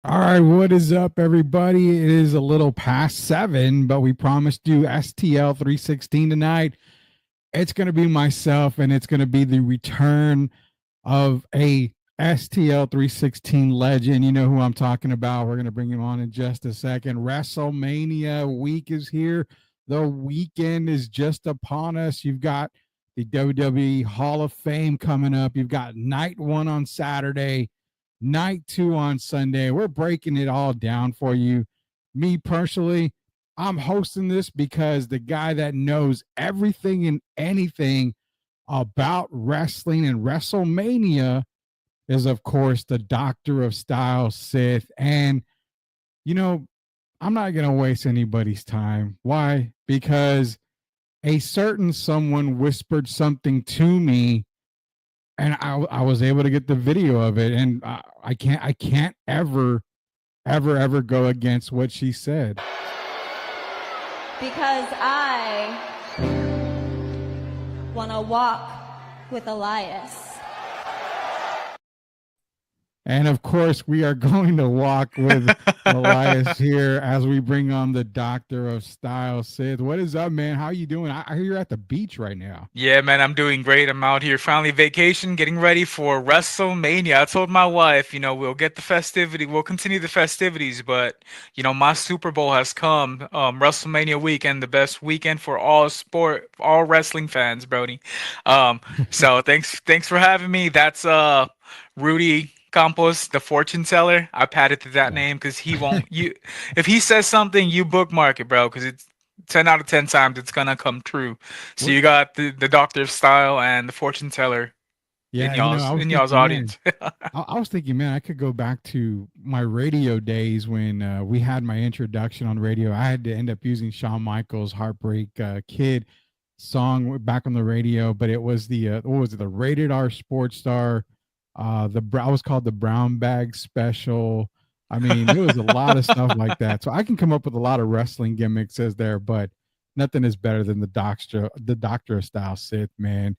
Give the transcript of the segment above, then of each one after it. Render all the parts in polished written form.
All right, what is up, everybody? It is a little past 7, but we promised you STL 316 tonight. It's going to be myself, and it's going to be the return of a STL 316 legend. You know who I'm talking about. We're going to bring him on in just a second. Wrestlemania week is here. The weekend is just upon us. You've got the WWE Hall of Fame coming up. You've got night 1 on Saturday, night 2 on Sunday. We're breaking it all down for you. Me personally, I'm hosting this because the guy that knows everything and anything about wrestling and WrestleMania is, of course, the Doctor of Style Sith. And, you know, I'm not going to waste anybody's time. Why? Because a certain someone whispered something to me, and I was able to get the video of it, and I can't ever go against what she said. Because I want to walk with Elias. And of course, we are going to walk with Elias here as we bring on the Doctor of Style Sith. What is up, man? How you doing? I hear you're at the beach right now. Yeah, man, I'm doing great. I'm out here finally vacation, getting ready for WrestleMania. I told my wife, we'll get the festivity, we'll continue the festivities, but my Super Bowl has come. WrestleMania weekend, the best weekend for all wrestling fans, Brody. So thanks for having me. That's Rudy Campos, the fortune teller. I padded to that name because he won't. If he says something, you bookmark it, bro, because it's 10 out of 10 times it's gonna come true. So you got the Doctor of Style and the fortune teller. Yeah, in y'all's audience. I was thinking, man, I could go back to my radio days when we had my introduction on radio. I had to end up using Shawn Michaels' "Heartbreak Kid" song back on the radio, but it was the what was it? The Rated R Sports Star. I was called the Brown Bag Special. I mean, there was a lot of stuff like that. So I can come up with a lot of wrestling gimmicks as there, but nothing is better than the Doctor of Style Sith, man.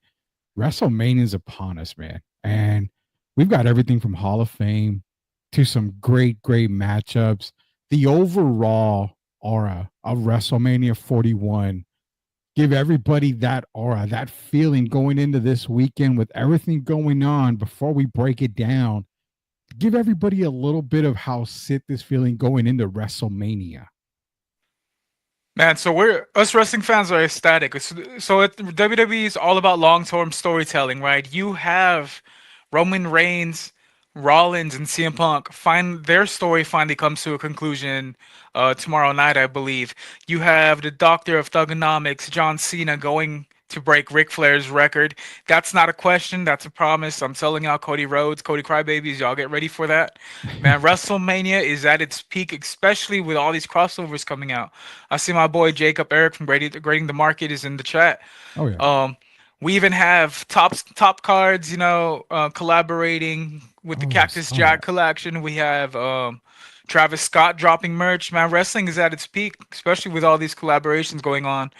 WrestleMania is upon us, man. And we've got everything from Hall of Fame to some great matchups. The overall aura of WrestleMania 41. Give everybody that aura, that feeling going into this weekend with everything going on before we break it down. Give everybody a little bit of how Sith is feeling going into WrestleMania. Man, so us wrestling fans are ecstatic. WWE is all about long-term storytelling, right? You have Roman Reigns, Rollins, and CM Punk their story finally comes to a conclusion tomorrow night, I believe. You have the Doctor of Thugonomics, John Cena, going to break Ric Flair's record. That's not a question. That's a promise. I'm selling y'all Cody Rhodes, Cody Crybabies. Y'all get ready for that. Man, WrestleMania is at its peak, especially with all these crossovers coming out. I see my boy Jacob Eric from Grading the Market is in the chat. Oh, yeah. We even have top cards, collaborating with the Cactus Jack collection. We have Travis Scott dropping merch. Man, wrestling is at its peak, especially with all these collaborations going on.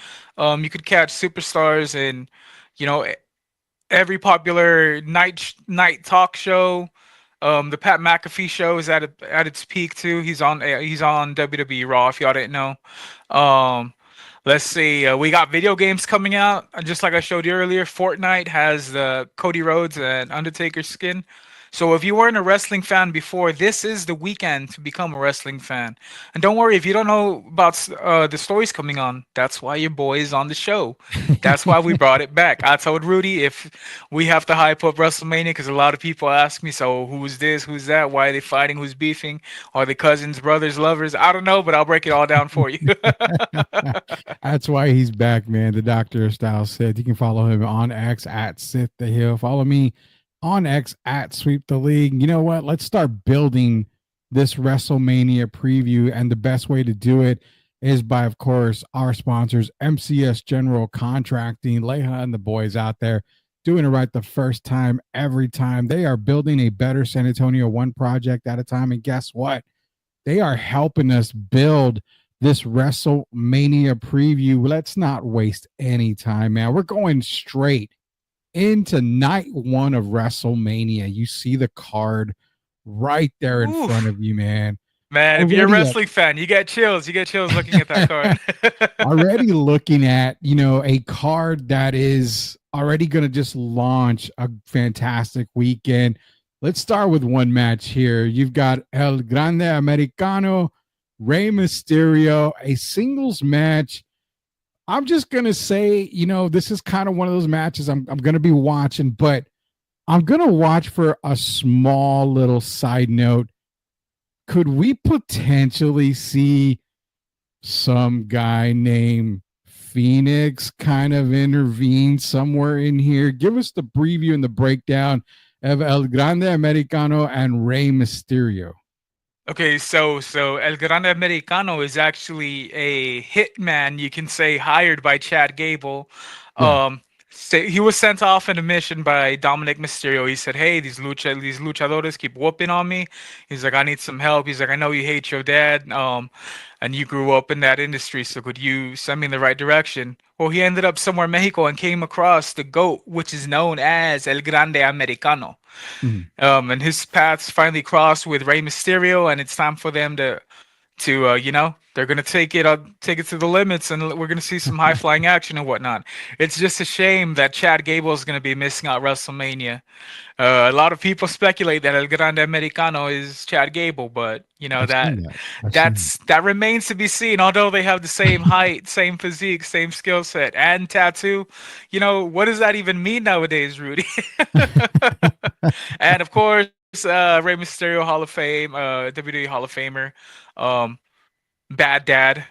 You could catch superstars in, every popular night talk show. The Pat McAfee show is at its peak too. He's on WWE Raw, if y'all didn't know. Let's see. We got video games coming out. Just like I showed you earlier, Fortnite has the Cody Rhodes and Undertaker skin. So if you weren't a wrestling fan before, this is the weekend to become a wrestling fan. And don't worry, if you don't know about the stories coming on, that's why your boy is on the show. That's why we brought it back. I told Rudy if we have to hype up WrestleMania, because a lot of people ask me, so who's this, who's that, why are they fighting, who's beefing, are they cousins, brothers, lovers? I don't know, but I'll break it all down for you. That's why he's back, man. The Doctor of Style Sith. You can follow him on X at Sith the Hill. Follow me on X at Sweep the League. You know what? Let's start building this WrestleMania preview. And the best way to do it is by, of course, our sponsors, MCS General Contracting. Leha and the boys out there doing it right the first time, every time. They are building a better San Antonio, one project at a time. And guess what? They are helping us build this WrestleMania preview. Let's not waste any time, man. We're going straight into night one of WrestleMania. You see the card right there in front of you, man. Man, if you're a wrestling fan, you get chills. You get chills looking at that card. Already looking at, a card that is already going to just launch a fantastic weekend. Let's start with one match here. You've got El Grande Americano, Rey Mysterio, a singles match. I'm just going to say, this is kind of one of those matches I'm going to be watching, but I'm going to watch for a small little side note. Could we potentially see some guy named Phoenix kind of intervene somewhere in here? Give us the preview and the breakdown of El Grande Americano and Rey Mysterio. Okay, so El Grande Americano is actually a hitman, you can say, hired by Chad Gable. Yeah. He was sent off in a mission by Dominic Mysterio. He said, "Hey, these luchadores keep whooping on me." He's like, "I need some help." He's like, "I know you hate your dad, and you grew up in that industry, so could you send me in the right direction?" Well, he ended up somewhere in Mexico and came across the GOAT, which is known as El Grande Americano. And his paths finally crossed with Rey Mysterio, and it's time for them to they're gonna take it to the limits, and we're gonna see some high flying action and whatnot. It's just a shame that Chad Gable is gonna be missing out WrestleMania. A lot of people speculate that El Grande Americano is Chad Gable, but that remains to be seen. Although they have the same height, same physique, same skill set, and tattoo, what does that even mean nowadays, Rudy? And of course, Rey Mysterio, Hall of Fame, WWE Hall of Famer, bad dad.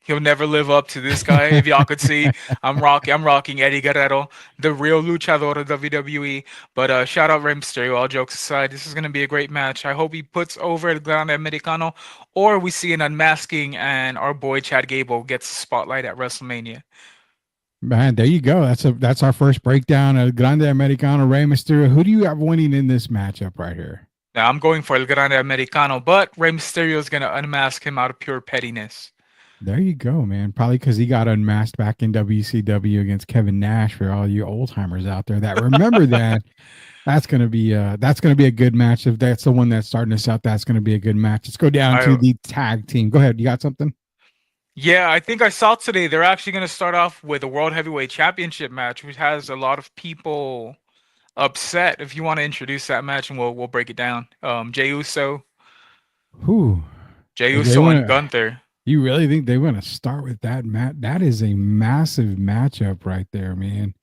He'll never live up to this guy. If y'all could see, I'm rocking Eddie Guerrero, the real luchador of WWE. But shout out Rey Mysterio. All jokes aside, this is gonna be a great match. I hope he puts over El Grande Americano, or we see an unmasking and our boy Chad Gable gets the spotlight at WrestleMania. Man, there you go. That's our first breakdown of Grande Americano, Rey Mysterio. Who do you have winning in this matchup right here? Now I'm going for El Grande Americano, but Rey Mysterio is gonna unmask him out of pure pettiness. There you go, man. Probably because he got unmasked back in WCW against Kevin Nash. For all you old timers out there that remember that, that's gonna be a good match. If that's the one that's starting us out, that's gonna be a good match. Let's go down to the tag team. Go ahead. You got something? Yeah, I think I saw today they're actually going to start off with a World Heavyweight Championship match, which has a lot of people upset. If you want to introduce that match, and we'll break it down. Jey Uso, Who? Jey Uso and Gunther. You really think they want to start with that match? That is a massive matchup right there, man.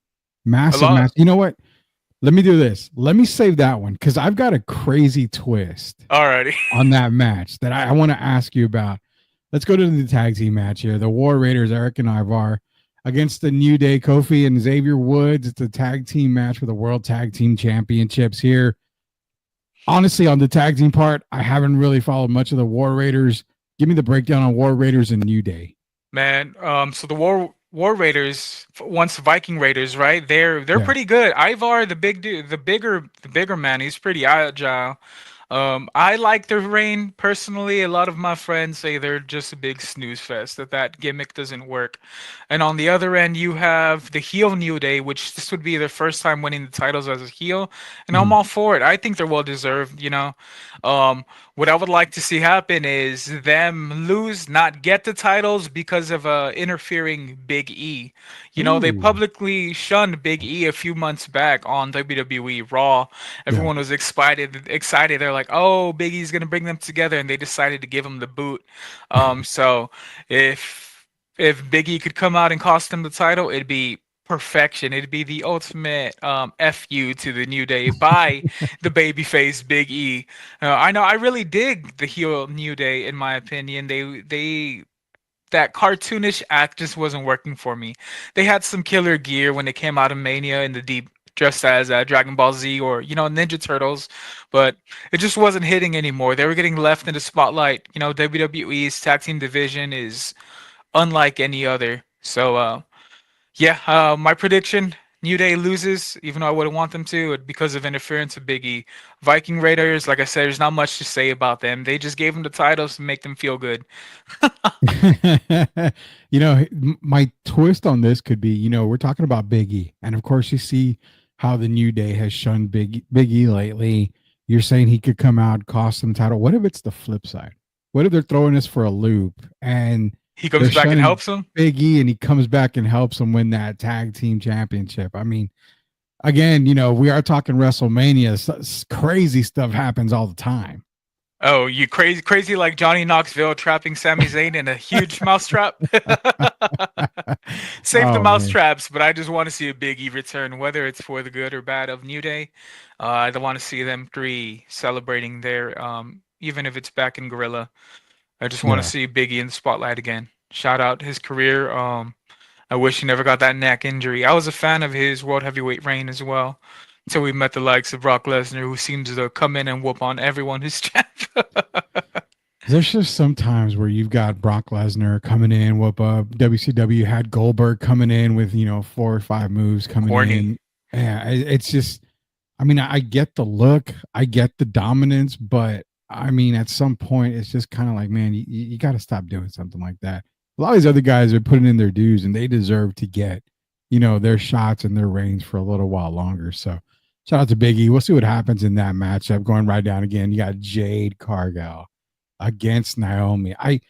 Massive match. You know what? Let me do this. Let me save that one because I've got a crazy twist. Alrighty. On that match that I want to ask you about. Let's go to the tag team match here. The War Raiders, Eric and Ivar, against the New Day, Kofi and Xavier Woods. It's a tag team match for the World Tag Team Championships here. Honestly, on the tag team part, I haven't really followed much of the War Raiders. Give me the breakdown on War Raiders and New Day. Man, so the War Raiders, once Viking Raiders, right? They're pretty good. Ivar, the big dude, the bigger man, he's pretty agile. I like their reign personally. A lot of my friends say they're just a big snooze fest, that gimmick doesn't work. And on the other end, you have the heel New Day, which this would be their first time winning the titles as a heel, and I'm all for it. I think they're well deserved. What I would like to see happen is them lose, not get the titles because of interfering Big E. They publicly shunned Big E a few months back on WWE Raw. Everyone was excited. They're like, "Oh, Big E's gonna bring them together," and they decided to give him the boot. So if Big E could come out and cost them the title, it'd be perfection. It'd be the ultimate FU to the New Day by the babyface Big E. I know I really dig the heel New Day. In my opinion, they that cartoonish act just wasn't working for me. They had some killer gear when they came out of Mania in the dressed as Dragon Ball Z or Ninja Turtles, but it just wasn't hitting anymore. They were getting left in the spotlight. WWE's tag team division is unlike any other. So yeah, my prediction: New Day loses, even though I wouldn't want them to, because of interference of Big E. Viking Raiders, like I said, there's not much to say about them. They just gave them the titles to make them feel good. My twist on this could be, we're talking about Big E, and of course, you see how the New Day has shunned Big E lately. You're saying he could come out, cost them title. What if it's the flip side? What if they're throwing us for a loop and He they're comes back and shunning helps them. Big E, and he comes back and helps them win that tag team championship? I mean, again, we are talking WrestleMania. Crazy stuff happens all the time. Oh, you crazy like Johnny Knoxville trapping Sami Zayn in a huge mousetrap. Save the Oh, man. mousetraps, but I just want to see a Big E return, whether it's for the good or bad of New Day. I don't want to see them three celebrating their, even if it's back in Gorilla. I just want to Yeah. see Big E in the spotlight again. Shout out his career. I wish he never got that neck injury. I was a fan of his world heavyweight reign as well, until we met the likes of Brock Lesnar, who seems to come in and whoop on everyone who's champ. There's just some times where you've got Brock Lesnar coming in, whoop up. WCW had Goldberg coming in with, 4 or 5 moves coming Corny. in. Yeah, it's just, I mean, I get the look, I get the dominance, but I mean, at some point, it's just kind of like, man, you got to stop doing something like that. A lot of these other guys are putting in their dues, and they deserve to get, their shots and their reigns for a little while longer. So, shout out to Big E. We'll see what happens in that matchup. Going right down again, you got Jade Cargill against Naomi. I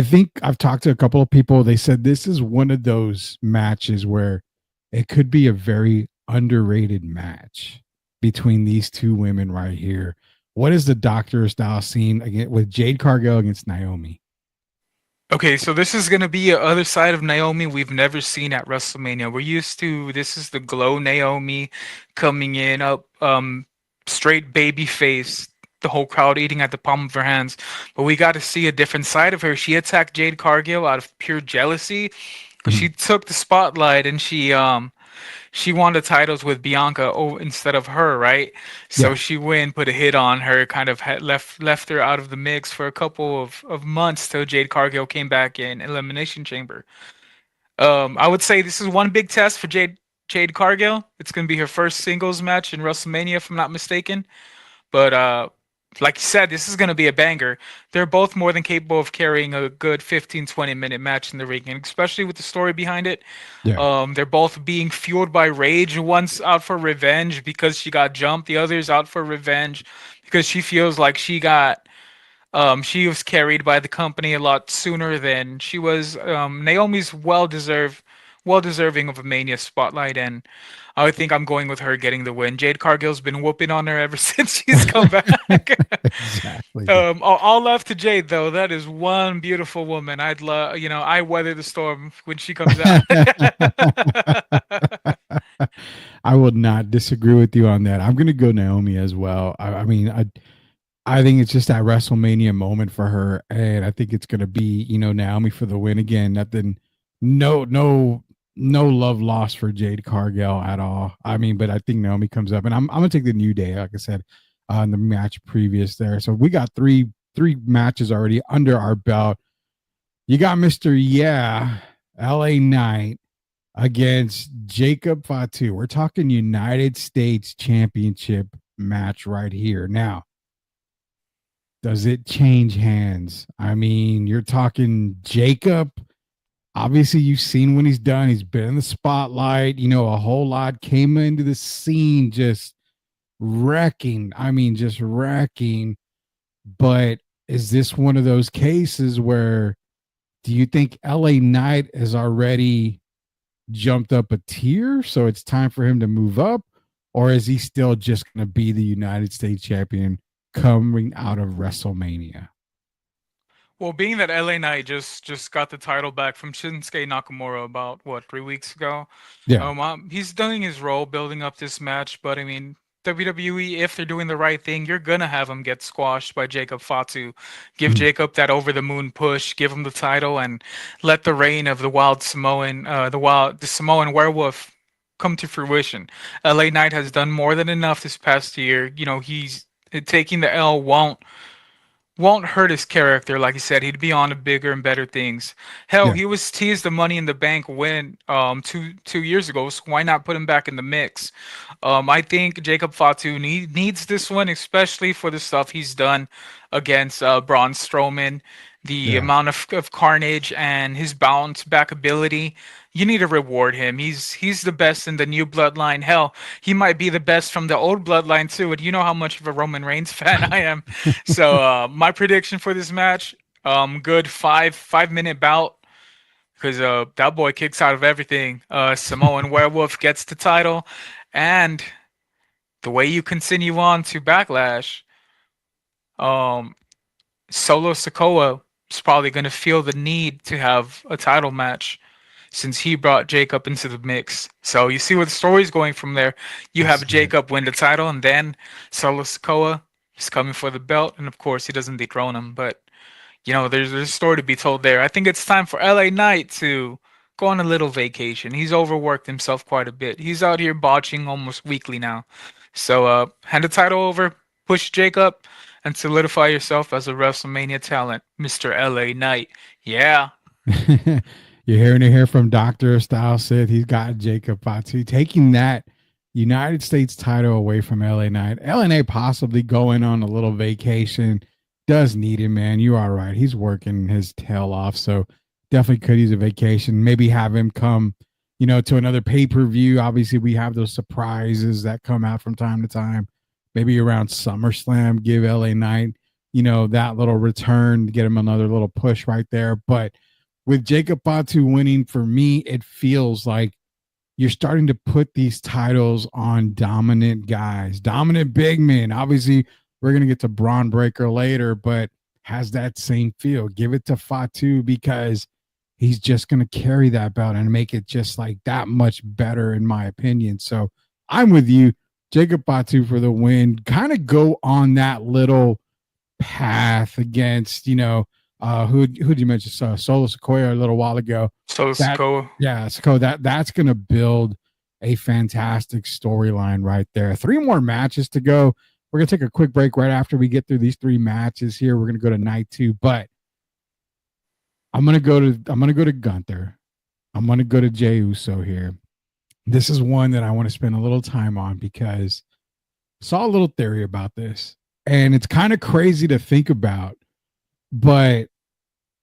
think I've talked to a couple of people. They said this is one of those matches where it could be a very underrated match between these two women right here. What is the Doctor style scene again with Jade Cargill against Naomi? Okay, so this is gonna be a other side of Naomi we've never seen at WrestleMania. We're used to this is the glow Naomi coming in up straight baby face, the whole crowd eating at the palm of her hands. But we got to see a different side of her. She attacked Jade Cargill out of pure jealousy. She took the spotlight and she won the titles with Bianca instead of her, right? So Yeah. she went, put a hit on her, kind of left her out of the mix for a couple of months till Jade Cargill came back in Elimination Chamber. I would say this is one big test for Jade Cargill. It's gonna be her first singles match in WrestleMania, if I'm not mistaken. But like you said, this is going to be a banger. They're both more than capable of carrying a good 15, 20-minute match in the ring, and especially with the story behind it. Yeah. They're both being fueled by rage. One's out for revenge because she got jumped. The other's out for revenge because she feels like she was carried by the company a lot sooner than she was. Naomi's well deserving of a Mania spotlight, and I think I'm going with her getting the win. Jade Cargill's been whooping on her ever since she's come back. Exactly. All love to Jade though. That is one beautiful woman. I'd love, I weather the storm when she comes out. I would not disagree with you on that. I'm going to go Naomi as well. I mean, I think it's just that WrestleMania moment for her, and I think it's going to be, Naomi for the win again. Nothing, no love lost for Jade Cargill at all. I mean, but I think Naomi comes up, and I'm going to take the New Day, like I said, in the match previous there. So we got three matches already under our belt. You got Mr. LA Knight against Jacob Fatu. We're talking United States Championship match right here. Now, does it change hands? I mean, you're talking Jacob. Obviously, you've seen when he's done. He's been in the spotlight. A whole lot came into the scene just wrecking. I mean, just wrecking. But is this one of those cases where do you think LA Knight has already jumped up a tier, so it's time for him to move up? Or is he still just going to be the United States champion coming out of WrestleMania? Well, being that LA Knight just got the title back from Shinsuke Nakamura about 3 weeks ago, Yeah. he's doing his role, building up this match. But I mean, WWE, if they're doing the right thing, you're gonna have him get squashed by Jacob Fatu. Give Jacob that over the moon push, give him the title, and let the reign of the wild Samoan, the Samoan werewolf come to fruition. LA Knight has done more than enough this past year. He's taking the L won't hurt his character. Like he said, he'd be on to bigger and better things. Hell, Yeah. he was teased the Money in the Bank win 2 years ago. So why not put him back in the mix? I think Jacob Fatu needs this one, especially for the stuff he's done against Braun Strowman, the Yeah. amount of carnage and his bounce back ability. You need to reward him. He's the best in the new bloodline. Hell, he might be the best from the old bloodline too. And you know how much of a Roman Reigns fan I am. So my prediction for this match, good 5 minute bout because that boy kicks out of everything. Samoan Werewolf gets the title, and the way you continue on to Backlash, um, Solo Sikoa is probably going to feel the need to have a title match since he brought Jacob into the mix. So you see where the story's going from there. You I have see it. Jacob win the title, and then Solo Sikoa is coming for the belt, and of course he doesn't dethrone him, but there's a story to be told there. I think it's time for LA Knight to go on a little vacation. He's overworked himself quite a bit. He's out here botching almost weekly now. So hand the title over, push Jacob, and solidify yourself as a WrestleMania talent, Mr. LA Knight. Yeah. You're hearing it here from Dr. Style Sith. He's got Jacob Fatu taking that United States title away from LA Knight. LNA possibly going on a little vacation. Does need him, man. You are right. He's working his tail off. So definitely could use a vacation. Maybe have him come, to another pay-per-view. Obviously, we have those surprises that come out from time to time. Maybe around SummerSlam, give LA Knight, that little return, get him another little push right there. But with Jacob Fatu winning, for me, it feels like you're starting to put these titles on dominant guys, dominant big men. Obviously, we're going to get to Braun Breaker later, but has that same feel. Give it to Fatu because he's just going to carry that belt and make it just like that much better, in my opinion. So I'm with you. Jacob Fatu for the win. Kind of go on that little path against, who did you mention? Solo Sequoia a little while ago. So Sikoa. Yeah, Sequoia. That's going to build a fantastic storyline right there. 3 more matches to go. We're going to take a quick break right after we get through these 3 matches here. We're going to go to night 2, but I'm going to go to Gunther. I'm going to go to Jey Uso here. This is one that I want to spend a little time on because I saw a little theory about this, and it's kind of crazy to think about, but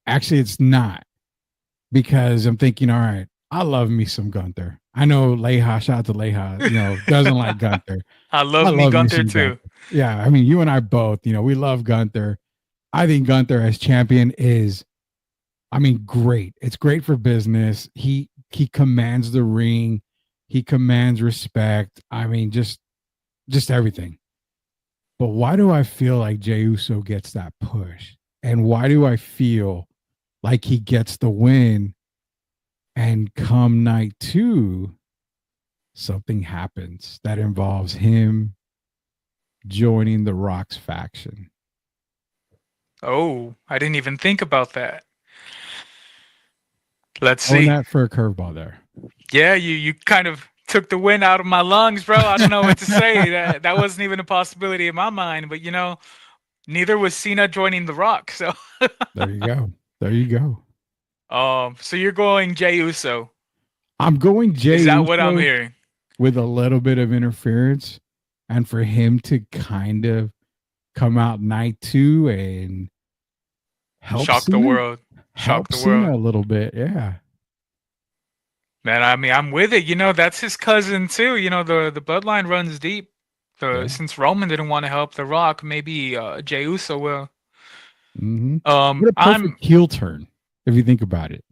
actually it's not, because I'm thinking, all right, I love me some Gunther. I know Leha, shout out to Leha, doesn't like Gunther. I love me Gunther too. Gunther. Yeah, I mean, you and I both, we love Gunther. I think Gunther as champion is, great. It's great for business. He commands the ring. He commands respect. Just everything. But why do I feel like Jey Uso gets that push? And why do I feel like he gets the win? And come night 2, something happens that involves him joining the Rock's faction. Oh, I didn't even think about that. Let's see. That for a curveball there. Yeah, you kind of took the wind out of my lungs, bro. I don't know what to say. That wasn't even a possibility in my mind. But neither was Cena joining The Rock. So there you go. So you're going Jey Uso. I'm going Jey Uso. Is that what I'm hearing? With a little bit of interference, and for him to kind of come out night 2 and help shock Cena, the world. Shock the world a little bit, yeah. Man, I'm with it. That's his cousin too. The bloodline runs deep. Since Roman didn't want to help The Rock, maybe Jey Uso will. Mm-hmm. What a perfect heel turn, if you think about it.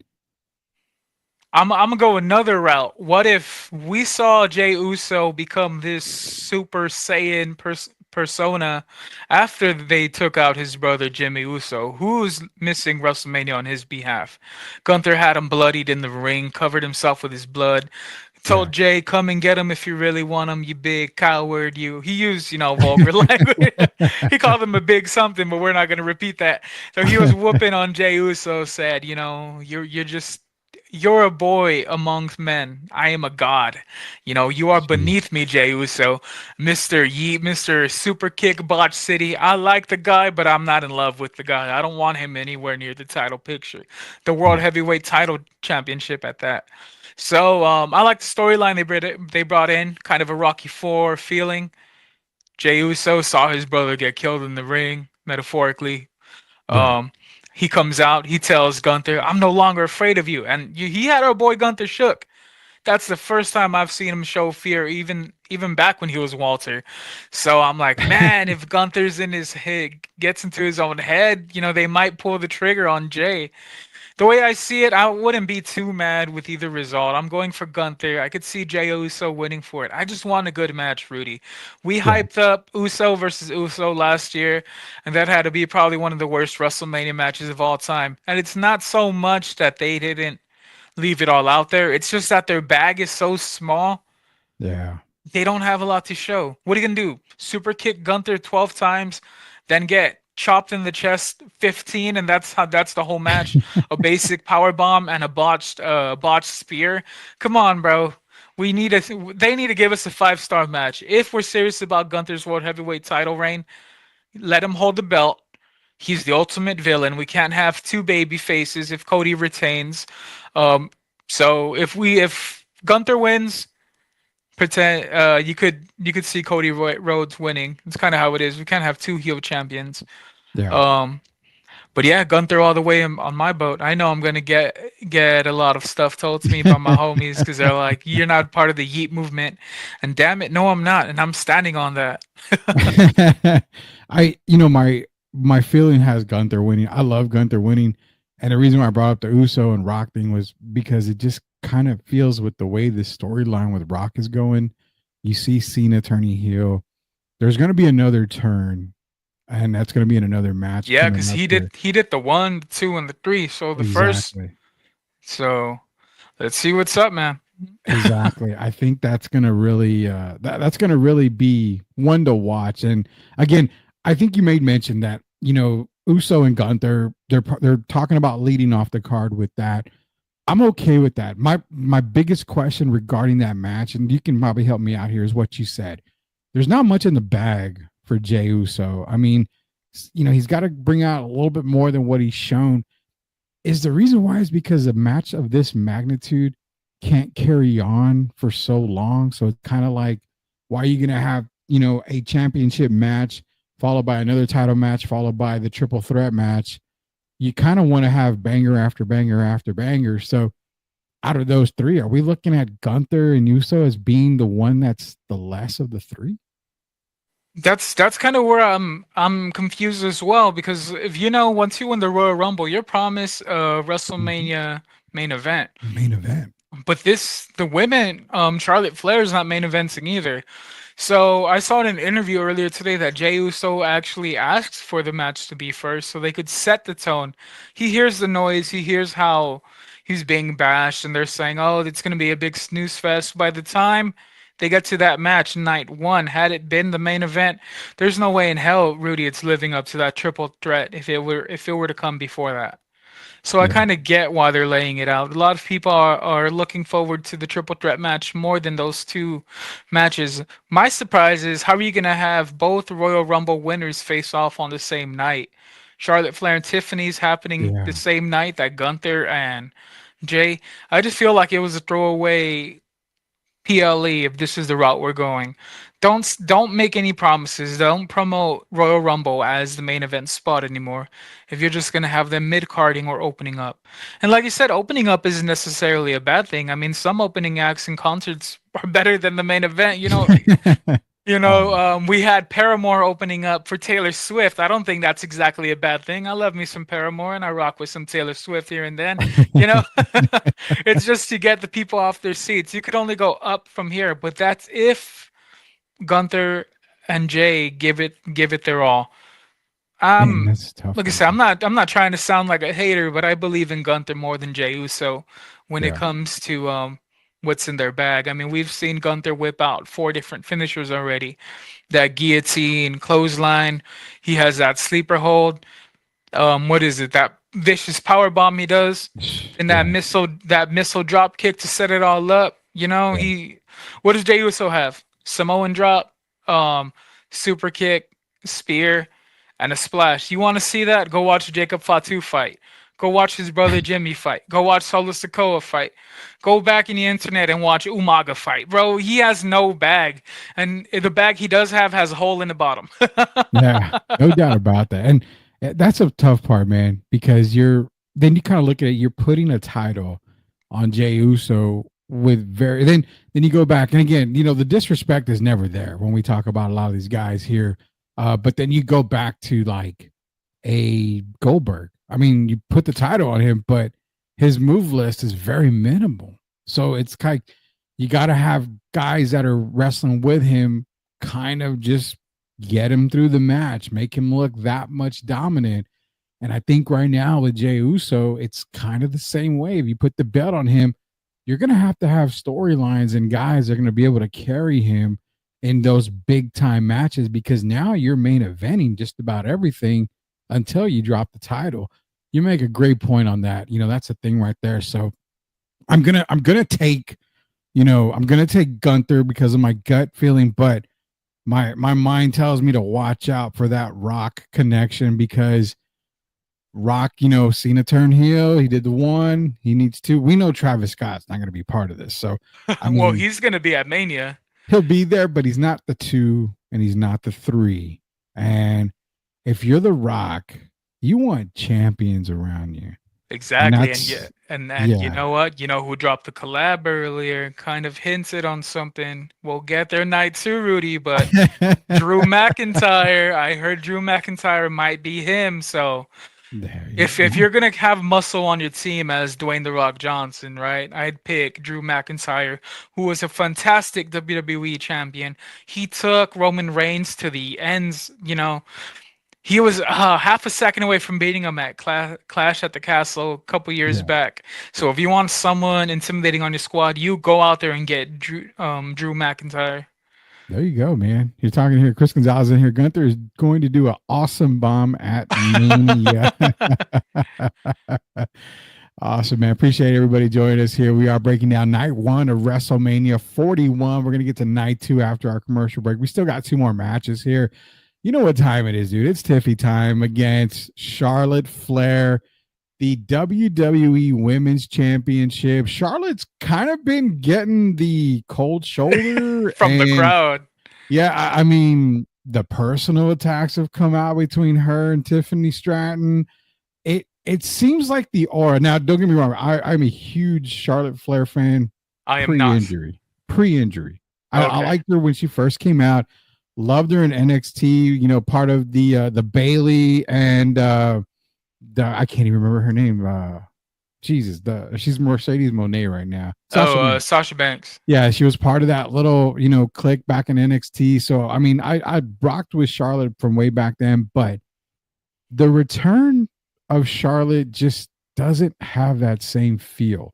I'm gonna go another route. What if we saw Jey Uso become this Super Saiyan persona after they took out his brother Jimmy Uso? Who's missing WrestleMania on his behalf? Gunther had him bloodied in the ring, covered himself with his blood. Told Jay, come and get him if you really want him, you big coward. He used, vulgar language. He called him a big something, but we're not going to repeat that. So he was whooping on Jey Uso, said, you're just you're a boy amongst men. I am a god. You know, you are Jeez. beneath me, Jey Uso. Mr. Yeet, Mr. Super Kick Botch City. I like the guy, but I'm not in love with the guy. I don't want him anywhere near the title picture. The World Yeah. Heavyweight title championship at that. So I like the storyline they brought in, kind of a Rocky Four feeling. Jey Uso saw his brother get killed in the ring, metaphorically. Right. Um, he comes out, he tells Gunther, "I'm no longer afraid of you," and he had our boy Gunther shook. That's the first time I've seen him show fear, even back when he was Walter. So I'm like, man, if Gunther's in his head, gets into his own head, they might pull the trigger on Jay. The way I see it, I wouldn't be too mad with either result. I'm going for Gunther. I could see Jey Uso winning for it. I just want a good match, Rudy. We Yeah. hyped up Uso versus Uso last year, and that had to be probably one of the worst WrestleMania matches of all time. And it's not so much that they didn't leave it all out there. It's just that their bag is so small, Yeah. they don't have a lot to show. What are you gonna do? Super kick Gunther 12 times, then get chopped in the chest 15, and that's the whole match. A basic power bomb and a botched spear. Come on, bro. They need to give us a 5-star match. If we're serious about Gunther's World Heavyweight title reign, let him hold the belt. He's the ultimate villain. We can't have two baby faces if Cody retains. Um, so if Gunther wins, pretend you could see Cody Rhodes winning. It's kind of how it is. We can't have two heel champions. Yeah. Um, but yeah, Gunther all the way on my boat. I know I'm gonna get a lot of stuff told to me by my homies because they're like, "You're not part of the Yeet movement," and damn it, no, I'm not, and I'm standing on that. My feeling has Gunther winning. I love Gunther winning. And the reason why I brought up the Uso and Rock thing was because it just kind of feels with the way the storyline with Rock is going. You see Cena turning heel. There's going to be another turn, and that's going to be in another match Yeah, coming because up he here. did he did the 1, the 2, and the 3. So the first. Exactly. So let's see what's up, man. Exactly. I think that's gonna really that's gonna really be one to watch. And again, I think you made mention that Uso and Gunther they're talking about leading off the card with that. I'm okay with that. My biggest question regarding that match, and you can probably help me out here, is what you said. There's not much in the bag for Jey Uso. I mean, he's got to bring out a little bit more than what he's shown. Is the reason why is because a match of this magnitude can't carry on for so long. So it's kind of like, why are you going to have, a championship match followed by another title match, followed by the triple threat match? You kind of want to have banger after banger after banger. So out of those three, are we looking at Gunther and Uso as being the one that's the less of the three? That's kind of where I'm confused as well because if once you win the Royal Rumble, you're promised a Mm-hmm. WrestleMania main event. Main event. But the women, Charlotte Flair is not main eventing either. So I saw in an interview earlier today that Jey Uso actually asked for the match to be first so they could set the tone. He hears the noise, he hears how he's being bashed, and they're saying, "Oh, it's going to be a big snooze fest." By the time they get to that match, night one, had it been the main event, there's no way in hell, Rudy, it's living up to that triple threat if it were to come before that. So I Yeah. kind of get why they're laying it out. A lot of people are looking forward to the triple threat match more than those two matches. My surprise is how are you going to have both Royal Rumble winners face off on the same night? Charlotte Flair and Tiffany's happening the Yeah. same night that Gunther and Jay. I just feel like it was a throwaway PLE if this is the route we're going. Don't make any promises. Don't promote Royal Rumble as the main event spot anymore. If you're just gonna have them mid carding or opening up, and like you said, opening up isn't necessarily a bad thing. I mean, some opening acts and concerts are better than the main event. Oh yeah. We had Paramore opening up for Taylor Swift. I don't think that's exactly a bad thing. I love me some Paramore and I rock with some Taylor Swift here and then. You know, it's just to get the people off their seats. You could only go up from here, but that's if Gunther and Jay give it their all. Man, that's a tough Like I said, one. I'm not trying to sound like a hater, but I believe in Gunther more than Jey Uso when it Yeah. comes to what's in their bag. I mean, we've seen Gunther whip out 4 different finishers already. That guillotine, clothesline. He has that sleeper hold. What is it? vicious power bomb he does, and Yeah, that missile drop kick to set it all up. You know, yeah, what does Jey Uso have? Samoan drop, um, super kick, spear, and a splash. You want to see that? Go watch Jacob Fatu fight. Go watch his brother Jimmy fight. Go watch Solo Sikoa fight. Go back in the internet and watch Umaga fight. Bro, he has no bag. And the bag he does have has a hole in the bottom. yeah. No doubt about that. And that's a tough part, man, because then you kind of look at it. You're putting a title on Jey Uso with then you go back and again, the disrespect is never there when we talk about a lot of these guys here. But then you go back to like a Goldberg. I mean, you put the title on him, but his move list is very minimal. So it's kind of, you got to have guys that are wrestling with him kind of just get him through the match, make him look that much dominant. And I think right now with Jey Uso, it's kind of the same way. If you put the belt on him, you're going to have storylines and guys that are going to be able to carry him in those big time matches because now you're main eventing just about everything until you drop the title. You make a great point on that. That's a thing right there. So I'm gonna take, I'm gonna take Gunther because of my gut feeling, but my mind tells me to watch out for that Rock connection because Rock, Cena turned heel. He did the one. He needs to. We know Travis Scott's not going to be part of this. So, I Well, mean, he's going to be at Mania. He'll be there, but he's not the 2 and he's not the 3. And if you're the Rock, you want champions around you. Exactly. And yeah. you know what? You know who dropped the collab earlier? Kind of hinted on something. We'll get there night 2, Rudy, but Drew McIntyre. I heard Drew McIntyre might be him. So if you're gonna have muscle on your team as Dwayne the Rock Johnson, right? I'd pick Drew McIntyre, who was a fantastic WWE champion. He took Roman Reigns to the ends. He was half a second away from beating him at Clash at the Castle a couple years back. So if you want someone intimidating on your squad, you go out there and get Drew McIntyre. There you go, man. You're talking here. Chris Gonzalez in here. Gunther is going to do an awesome bomb at Mania. Awesome, man. Appreciate everybody joining us here. We are breaking down night 1 of WrestleMania 41. We're going to get to night 2 after our commercial break. We still got 2 more matches here. You know what time it is, dude. It's Tiffy time against Charlotte Flair, the WWE Women's Championship. Charlotte's kind of been getting the cold shoulder from the crowd. Yeah, I mean, the personal attacks have come out between her and Tiffany Stratton. It seems like the aura. Now, don't get me wrong. I'm a huge Charlotte Flair fan. I am pre-injury. Pre-injury. Okay. I liked her when she first came out. Loved her in NXT. Part of the Bailey and I can't even remember her name. Jesus, she's Mercedes Moné right now. Sasha Banks. Yeah, she was part of that little clique back in NXT. So I mean, I rocked with Charlotte from way back then, but the return of Charlotte just doesn't have that same feel,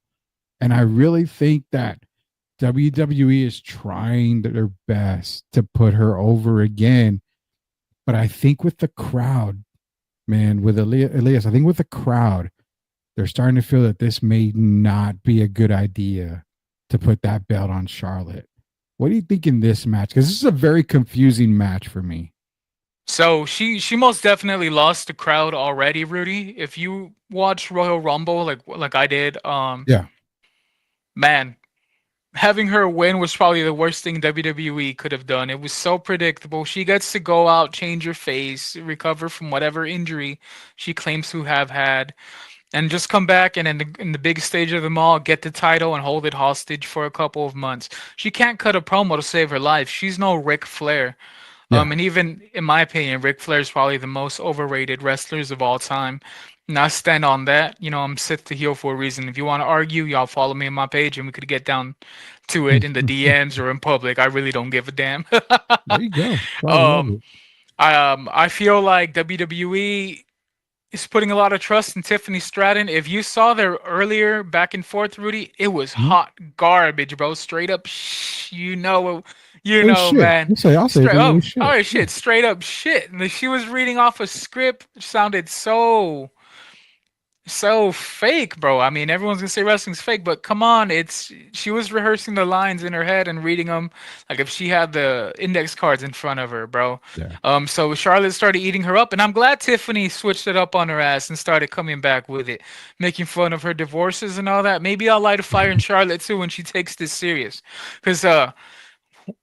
and I really think that WWE is trying their best to put her over again. But I think with the crowd, man, with Elias, I think with the crowd, they're starting to feel that this may not be a good idea to put that belt on Charlotte. What do you think in this match? Because this is a very confusing match for me. So she most definitely lost the crowd already, Rudy. If you watch Royal Rumble like I did, man, having her win was probably the worst thing WWE could have done. It was so predictable. She gets to go out, change her face, recover from whatever injury she claims to have had, and just come back and in the biggest stage of them all, get the title and hold it hostage for a couple of months. She can't cut a promo to save her life. She's no Ric Flair. Yeah. And even in my opinion, Ric Flair is probably the most overrated wrestlers of all time. And I stand on that. I'm Sith to heel for a reason. If you want to argue, y'all follow me on my page and we could get down to it in the DMs or in public. I really don't give a damn. There you go. I feel like WWE is putting a lot of trust in Tiffany Stratton. If you saw their earlier back and forth, Rudy, it was hot garbage, bro. Straight up, man. I'll say shit. All right, shit. Straight up shit. And she was reading off a script. It sounded so so fake, bro. I mean, everyone's gonna say wrestling's fake, but come on, it's she was rehearsing the lines in her head and reading them like if she had the index cards in front of her, bro. Yeah. So Charlotte started eating her up, and I'm glad Tiffany switched it up on her ass and started coming back with it, making fun of her divorces and all that. Maybe I'll light a fire in Charlotte too when she takes this serious, because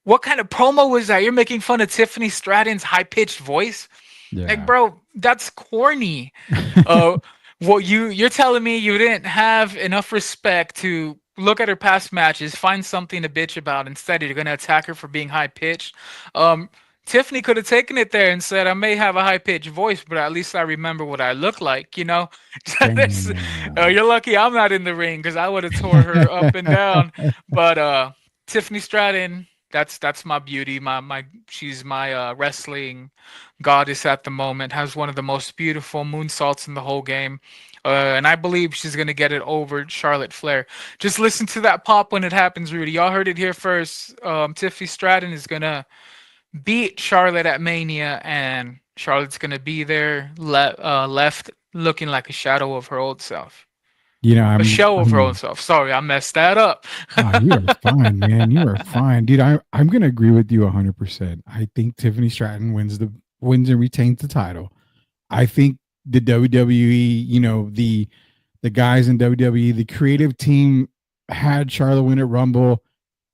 what kind of promo was that? You're making fun of Tiffany Stratton's high pitched voice, like, Yeah. bro, that's corny. Uh, well, you're telling me you didn't have enough respect to look at her past matches, find something to bitch about. Instead, you're gonna attack her for being high pitched. Um, Tiffany could have taken it there and said, "I may have a high pitched voice, but at least I remember what I look like." You know, Damn. you're lucky I'm not in the ring because I would have tore her up and down. But Tiffany Stratton, that's my beauty. She's my wrestling goddess at the moment, has one of the most beautiful moonsaults in the whole game. And I believe she's going to get it over Charlotte Flair. Just listen to that pop when it happens, Rudy. Y'all heard it here first. Tiffany Stratton is going to beat Charlotte at Mania, and Charlotte's going to be there left looking like a shadow of her old self. You know, A shell of her old I'm self. Sorry, I messed that up. oh, you are fine, man. You are fine, dude. I'm gonna agree with you 100%. I think Tiffany Stratton wins and retains the title. I think the WWE, the guys in WWE, the creative team had Charlotte win at Rumble.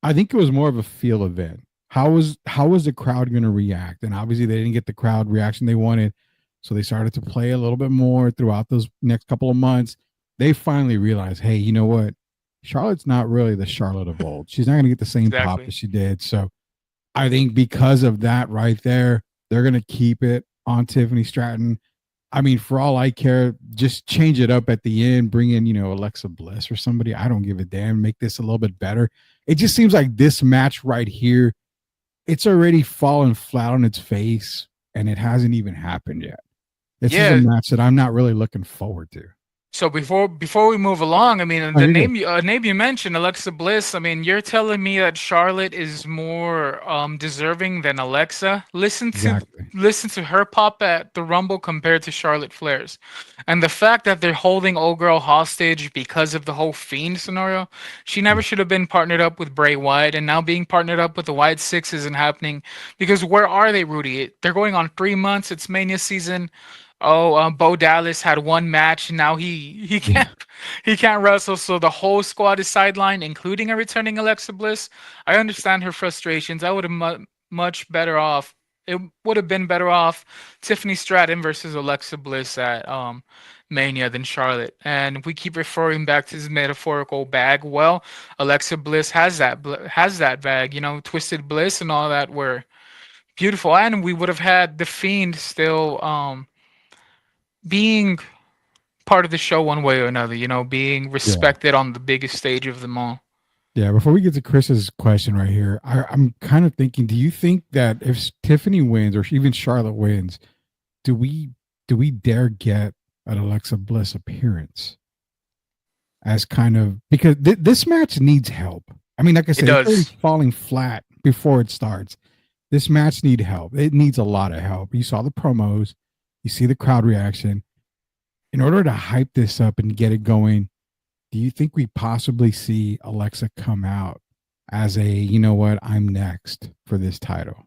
I think it was more of a feel event. How was the crowd going to react? And obviously they didn't get the crowd reaction they wanted, so they started to play a little bit more throughout those next couple of months. They finally realized, hey, you know what? Charlotte's not really the Charlotte of old. She's not going to get the same pop Exactly. that she did. So I think because of that right there, they're going to keep it on Tiffany Stratton. I mean, for all I care, just change it up at the end, bring in, Alexa Bliss or somebody. I don't give a damn. Make this a little bit better. It just seems like this match right here, it's already fallen flat on its face and it hasn't even happened yet. This is a Yeah, match that I'm not really looking forward to. so before we move along, I mean, Oh, the you're good. name you mentioned, Alexa Bliss. I mean, you're telling me that Charlotte is more deserving than Alexa. Exactly. Listen to her pop at the Rumble compared to Charlotte Flair's, and the fact that they're holding old girl hostage because of the whole Fiend scenario. She never Yeah. should have been partnered up with Bray Wyatt, and now being partnered up with the Wyatt Six isn't happening because where are they, Rudy? They're going on 3 months. It's Mania season. Oh, Bo Dallas had one match, and now he Yeah. can't wrestle. So the whole squad is sidelined, including a returning Alexa Bliss. I understand her frustrations. I would have much better off. It would have been better off Tiffany Stratton versus Alexa Bliss at Mania than Charlotte. And we keep referring back to this metaphorical bag. Well, Alexa Bliss has that bag. You know, Twisted Bliss and all that were beautiful, and we would have had the Fiend still being part of the show one way or another, you know, being Yeah. respected on the biggest stage of them all. Yeah. Before we get to Chris's question right here, I'm kind of thinking, do you think that if Tiffany wins or even Charlotte wins, do we do we dare get an Alexa Bliss appearance as kind of because this match needs help. I mean, like I It said, it's already does. falling flat before it starts. This match need help. It needs a lot of help. You saw the promos, you see the crowd reaction. In order to hype this up and get it going, do you think we possibly see Alexa come out as a, you know what, I'm next for this title?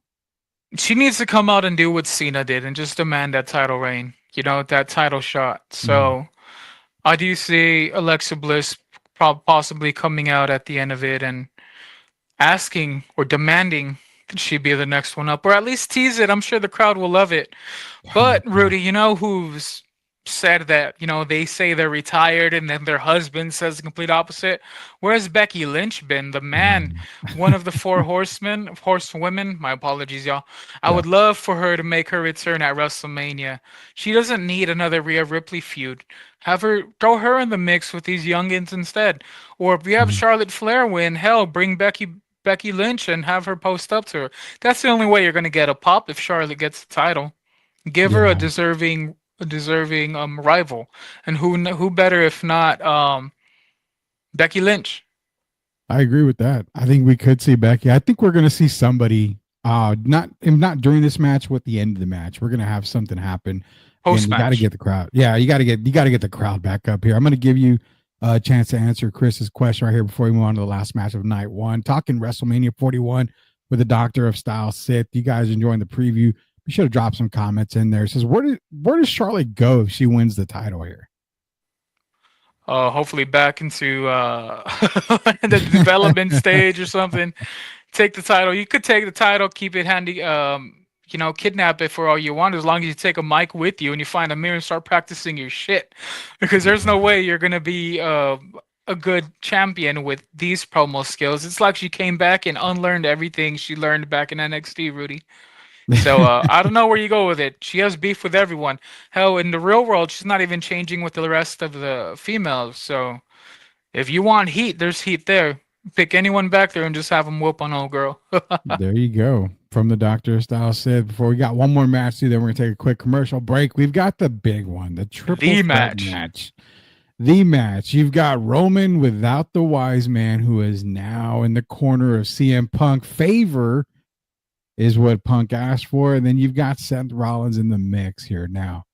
She needs to come out and do what Cena did and just demand that title reign, you know, that title shot. Mm, So I do see Alexa Bliss possibly coming out at the end of it and asking or demanding that she be the next one up, or at least tease it. I'm sure the crowd will love it. oh my But God. Rudy, you know who's said that, you know, they say they're retired and then their husband says the complete opposite? Where's Becky Lynch been? The man, Mm, one of the four horsewomen. My apologies, y'all. I yeah. would love for her to make her return at WrestleMania. She doesn't need another Rhea Ripley feud. Have her throw her in the mix with these youngins instead. Or if we have Mhm. Charlotte Flair win, hell, bring Becky Lynch and have her post up to her. That's the only way you're gonna get a pop if Charlotte gets the title. Give her Yeah, a deserving rival, and who better if not Becky Lynch? I agree with that. I think we could see Becky. I think we're going to see somebody, not during this match, with the end of the match. We're going to have something happen. Again, you got to get the crowd. Yeah, you got to get the crowd back up here. I'm going to give you a chance to answer Chris's question right here before we move on to the last match of night one. Talking WrestleMania 41 with the Doctor of Style Sith. You guys enjoying the preview? Be sure to drop some comments in there. It says, where does Charlotte go if she wins the title here? Hopefully back into the development stage or something. Take the title. You could take the title, keep it handy. Kidnap it for all you want, as long as you take a mic with you and you find a mirror and start practicing your shit. Because there's no way you're gonna be a good champion with these promo skills. It's like she came back and unlearned everything she learned back in NXT, Rudy. So I don't know where you go with it. She has beef with everyone. Hell, in the real world, she's not even changing with the rest of the females. So if you want heat, there's heat there. Pick anyone back there and just have them whoop on old girl. There you go. From the Doctor Style said before we got one more match too, then we're gonna take a quick commercial break. We've got the big one, the triple match. The match. You've got Roman without the wise man, who is now in the corner of CM Punk. Favor is what Punk asked for, and then you've got Seth Rollins in the mix here. Now,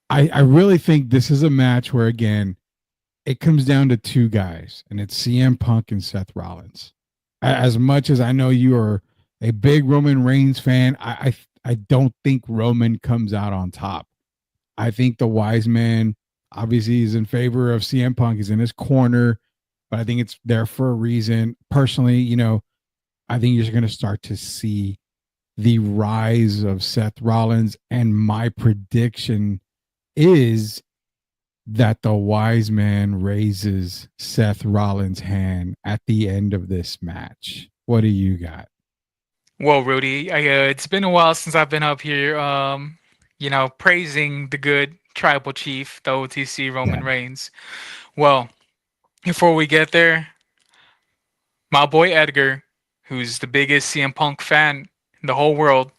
I really think this is a match where, again, it comes down to two guys, and it's CM Punk and Seth Rollins. As much as I know you are a big Roman Reigns fan, I don't think Roman comes out on top. I think the wise man obviously is in favor of CM Punk. He's in his corner, but I think it's there for a reason. Personally, I think you're going to start to see the rise of Seth Rollins. And my prediction is that the wise man raises Seth Rollins' hand at the end of this match. What do you got? Well, Rudy, it's been a while since I've been up here, praising the good tribal chief, the OTC Roman Reigns. Well, before we get there, my boy Edgar, who's the biggest CM Punk fan in the whole world,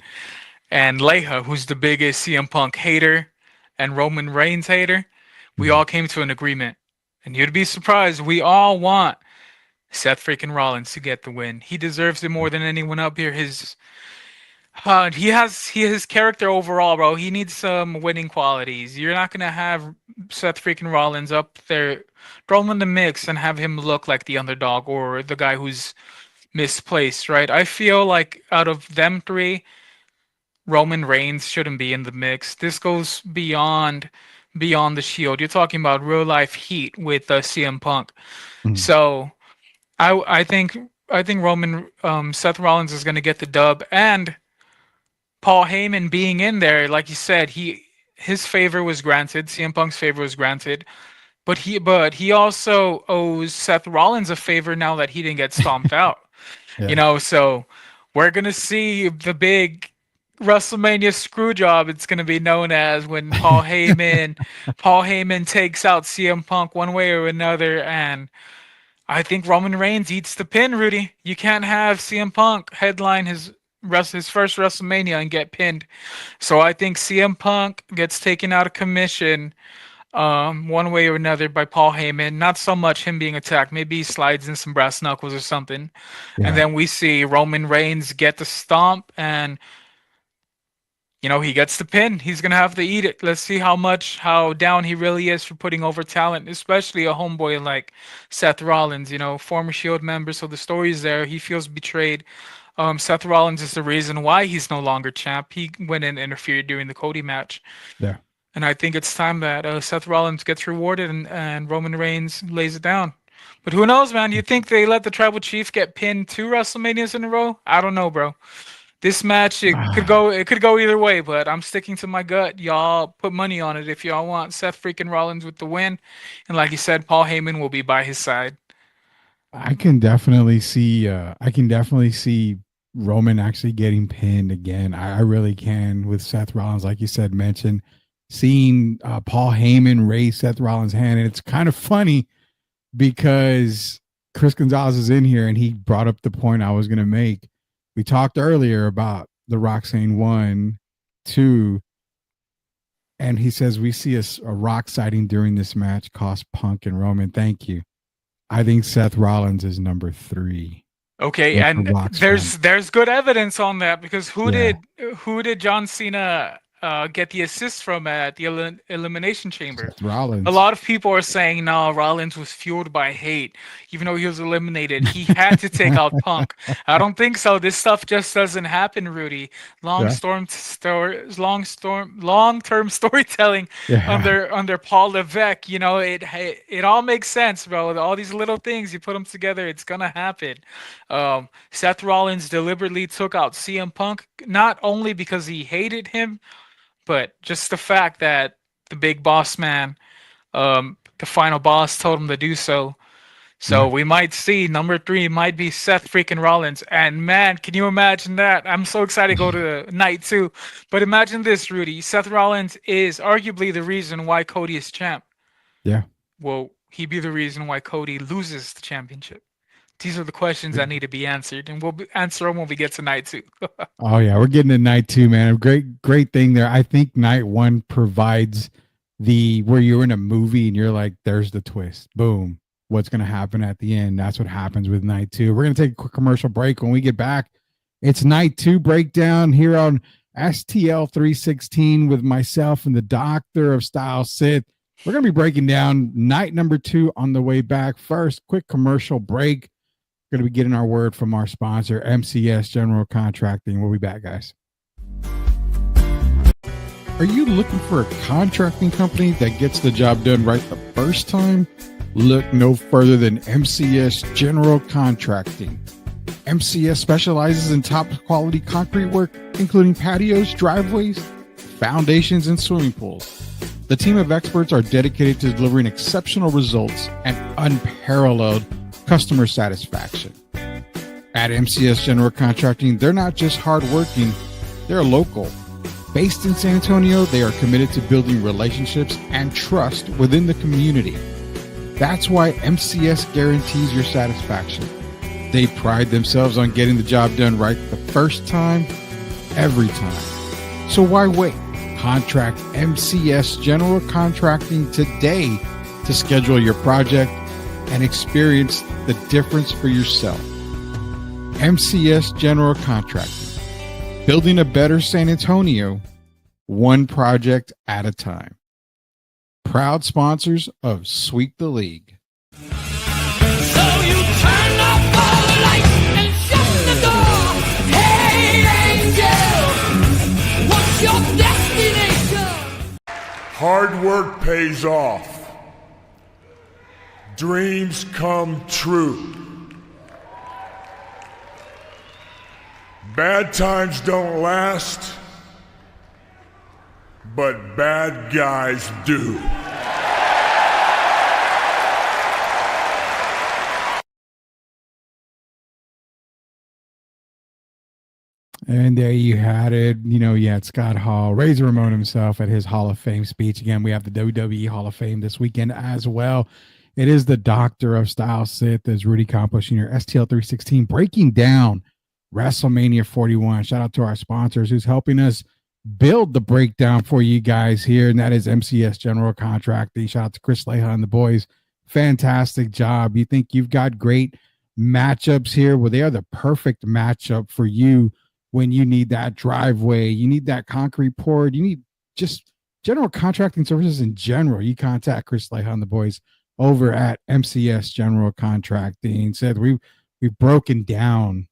and Leha, who's the biggest CM Punk hater and Roman Reigns hater, we all came to an agreement. And you'd be surprised, we all want Seth freaking Rollins to get the win. He deserves it more than anyone up here. He has character overall, bro. He needs some winning qualities. You're not gonna have Seth freaking Rollins up there, throw him in the mix and have him look like the underdog or the guy who's misplaced, right? I feel like out of them three, Roman Reigns shouldn't be in the mix. This goes beyond the Shield. You're talking about real life heat with CM Punk. So I think Seth Rollins is going to get the dub, and Paul Heyman being in there, like you said, his favor was granted. CM Punk's favor was granted. But he also owes Seth Rollins a favor now that he didn't get stomped out. So we're gonna see the big WrestleMania screw job. It's gonna be known as when Paul Heyman takes out CM Punk one way or another, and I think Roman Reigns eats the pin. Rudy, you can't have CM Punk headline his first WrestleMania and get pinned. So I think CM Punk gets taken out of commission one way or another by Paul Heyman. Not so much him being attacked. Maybe he slides in some brass knuckles or something. And then we see Roman Reigns get the stomp, and he gets the pin. He's going to have to eat it. Let's see how down he really is for putting over talent, especially a homeboy like Seth Rollins, former Shield member. So the story's there. He feels betrayed. Seth Rollins is the reason why he's no longer champ. He went and interfered during the Cody match. Yeah. And I think it's time that Seth Rollins gets rewarded and Roman Reigns lays it down. But who knows, man? You think they let the Tribal Chief get pinned 2 WrestleManias in a row? I don't know, bro. This match, it could go either way, but I'm sticking to my gut. Y'all put money on it if y'all want Seth freaking Rollins with the win. And like you said, Paul Heyman will be by his side. I can definitely see Roman actually getting pinned again. I really can, with Seth Rollins, like you said, mentioned seeing Paul Heyman raise Seth Rollins' hand. And it's kind of funny because Chris Gonzalez is in here and he brought up the point I was going to make. We talked earlier about The Rock saying 1, 2, and he says we see a Rock sighting during this match cost Punk and Roman. Thank you. I think Seth Rollins is number 3. Okay, and there's good evidence on that, because who did John Cena get the assist from at the Elimination Chamber. Seth Rollins. A lot of people are saying, no, Rollins was fueled by hate. Even though he was eliminated, he had to take out Punk. I don't think so. This stuff just doesn't happen, Rudy. Yeah. Long-term storytelling Yeah. under Paul Levesque. It all makes sense, bro. All these little things, you put them together, it's gonna happen. Seth Rollins deliberately took out CM Punk, not only because he hated him, but just the fact that the big boss man, the final boss, told him to do so. So we might see number 3 might be Seth freaking Rollins. And man, can you imagine that? I'm so excited to go to night 2. But imagine this, Rudy. Seth Rollins is arguably the reason why Cody is champ. Yeah. Will he be the reason why Cody loses the championship? These are the questions that need to be answered, and we'll answer them when we get to night 2. Oh yeah, we're getting to night 2, man. Great thing there. I think night 1 provides where you're in a movie and you're like, there's the twist. Boom. What's going to happen at the end? That's what happens with night 2. We're going to take a quick commercial break. When we get back, it's night 2 breakdown here on STL 316 with myself and the Doctor of Style Sith. We're going to be breaking down night number 2 on the way back. First, quick commercial break. Going to be getting our word from our sponsor, MCS General Contracting. We'll be back, guys. Are you looking for a contracting company that gets the job done right the first time? Look no further than MCS General Contracting. MCS specializes in top quality concrete work, including patios, driveways, foundations, and swimming pools. The team of experts are dedicated to delivering exceptional results and unparalleled customer satisfaction. At MCS General Contracting, they're not just hardworking, they're local. Based in San Antonio, they are committed to building relationships and trust within the community. That's why MCS guarantees your satisfaction. They pride themselves on getting the job done right the first time, every time. So why wait? Contract MCS General Contracting today to schedule your project and experience the difference for yourself. MCS General Contracting, building a better San Antonio, one project at a time. Proud sponsors of Sweep the League. So you turn off all the lights and shut the door. Hey, angel, what's your destination? Hard work pays off. Dreams come true. Bad times don't last, but bad guys do. And there you had it. You had Scott Hall, Razor Ramon himself at his Hall of Fame speech. Again, we have the WWE Hall of Fame this weekend as well. It is the Doctor of Style Sith, as Rudy accomplishing your STL 316, breaking down WrestleMania 41. Shout out to our sponsors who's helping us build the breakdown for you guys here, and that is MCS General Contracting. Shout out to Chris Leha and the boys. Fantastic job. You think you've got great matchups here? Well, they are the perfect matchup for you when you need that driveway, you need that concrete poured, you need just general contracting services in general. You contact Chris Leha and the boys over at MCS General Contracting. Said we've broken down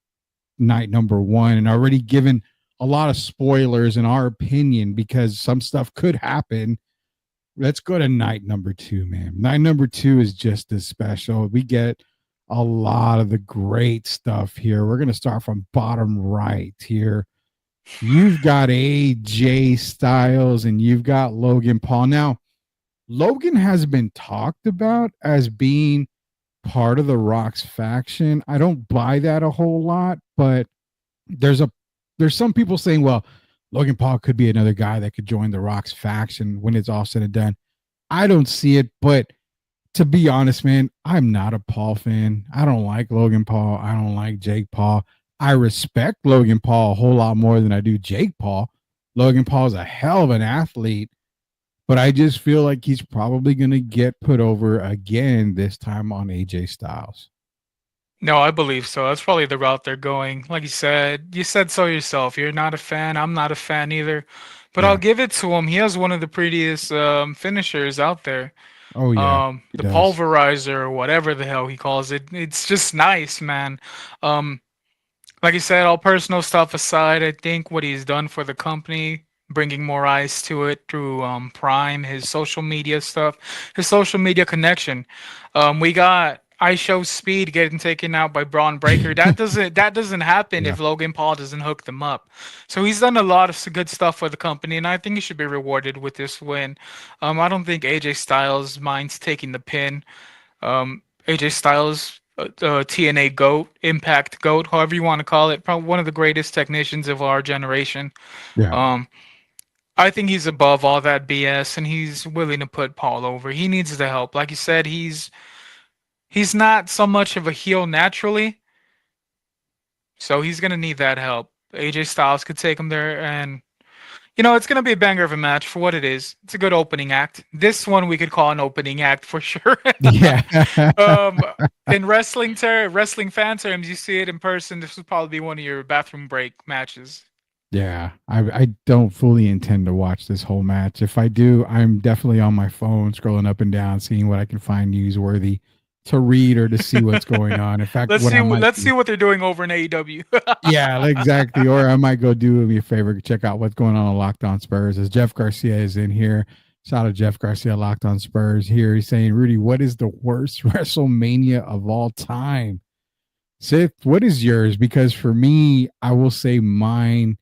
night number 1 and already given a lot of spoilers in our opinion because some stuff could happen. Let's go to night number 2, man. Night number 2 is just as special. We get a lot of the great stuff here. We're going to start from bottom right here. You've got AJ Styles and you've got Logan Paul. Now, Logan has been talked about as being part of the Rock's faction. I don't buy that a whole lot, but there's some people saying, well, Logan Paul could be another guy that could join the Rock's faction when it's all said and done. I don't see it, but to be honest, man, I'm not a Paul fan. I don't like Logan Paul. I don't like Jake Paul. I respect Logan Paul a whole lot more than I do Jake Paul. Logan Paul is a hell of an athlete, but I just feel like he's probably going to get put over again, this time on AJ Styles. No, I believe so. That's probably the route they're going. Like you said so yourself. You're not a fan. I'm not a fan either. But I'll give it to him. He has one of the prettiest finishers out there. Oh yeah, he The does. pulverizer or whatever the hell he calls it. It's just nice, man. Um, like I said, all personal stuff aside, I think what he's done for the company, bringing more eyes to it through Prime, his social media stuff, his social media connection. We got I Show Speed getting taken out by Braun Breaker. That doesn't happen Yeah. if Logan Paul doesn't hook them up. So he's done a lot of good stuff for the company, and I think he should be rewarded with this win. I don't think AJ Styles minds taking the pin. AJ Styles, TNA GOAT, Impact GOAT, however you want to call it, probably one of the greatest technicians of our generation. Yeah. Um, I think he's above all that BS, and he's willing to put Paul over. He needs the help. Like you said, he's not so much of a heel naturally, so he's gonna need that help. AJ Styles could take him there, and it's gonna be a banger of a match for what it is. It's a good opening act. This one we could call an opening act for sure. Yeah. um, in wrestling fan terms, you see it in person. This would probably be one of your bathroom break matches. Yeah, I don't fully intend to watch this whole match. If I do, I'm definitely on my phone scrolling up and down, seeing what I can find newsworthy to read or to see what's going on. In fact, Let's what see. I might Let's do, see what they're doing over in AEW. yeah, exactly. Or I might go do me a favor, check out what's going on Locked On Spurs. As Jeff Garcia is in here, shout out to Jeff Garcia, Locked On Spurs. Here he's saying, Rudy, what is the worst WrestleMania of all time? Sith, what is yours? Because for me, I will say mine.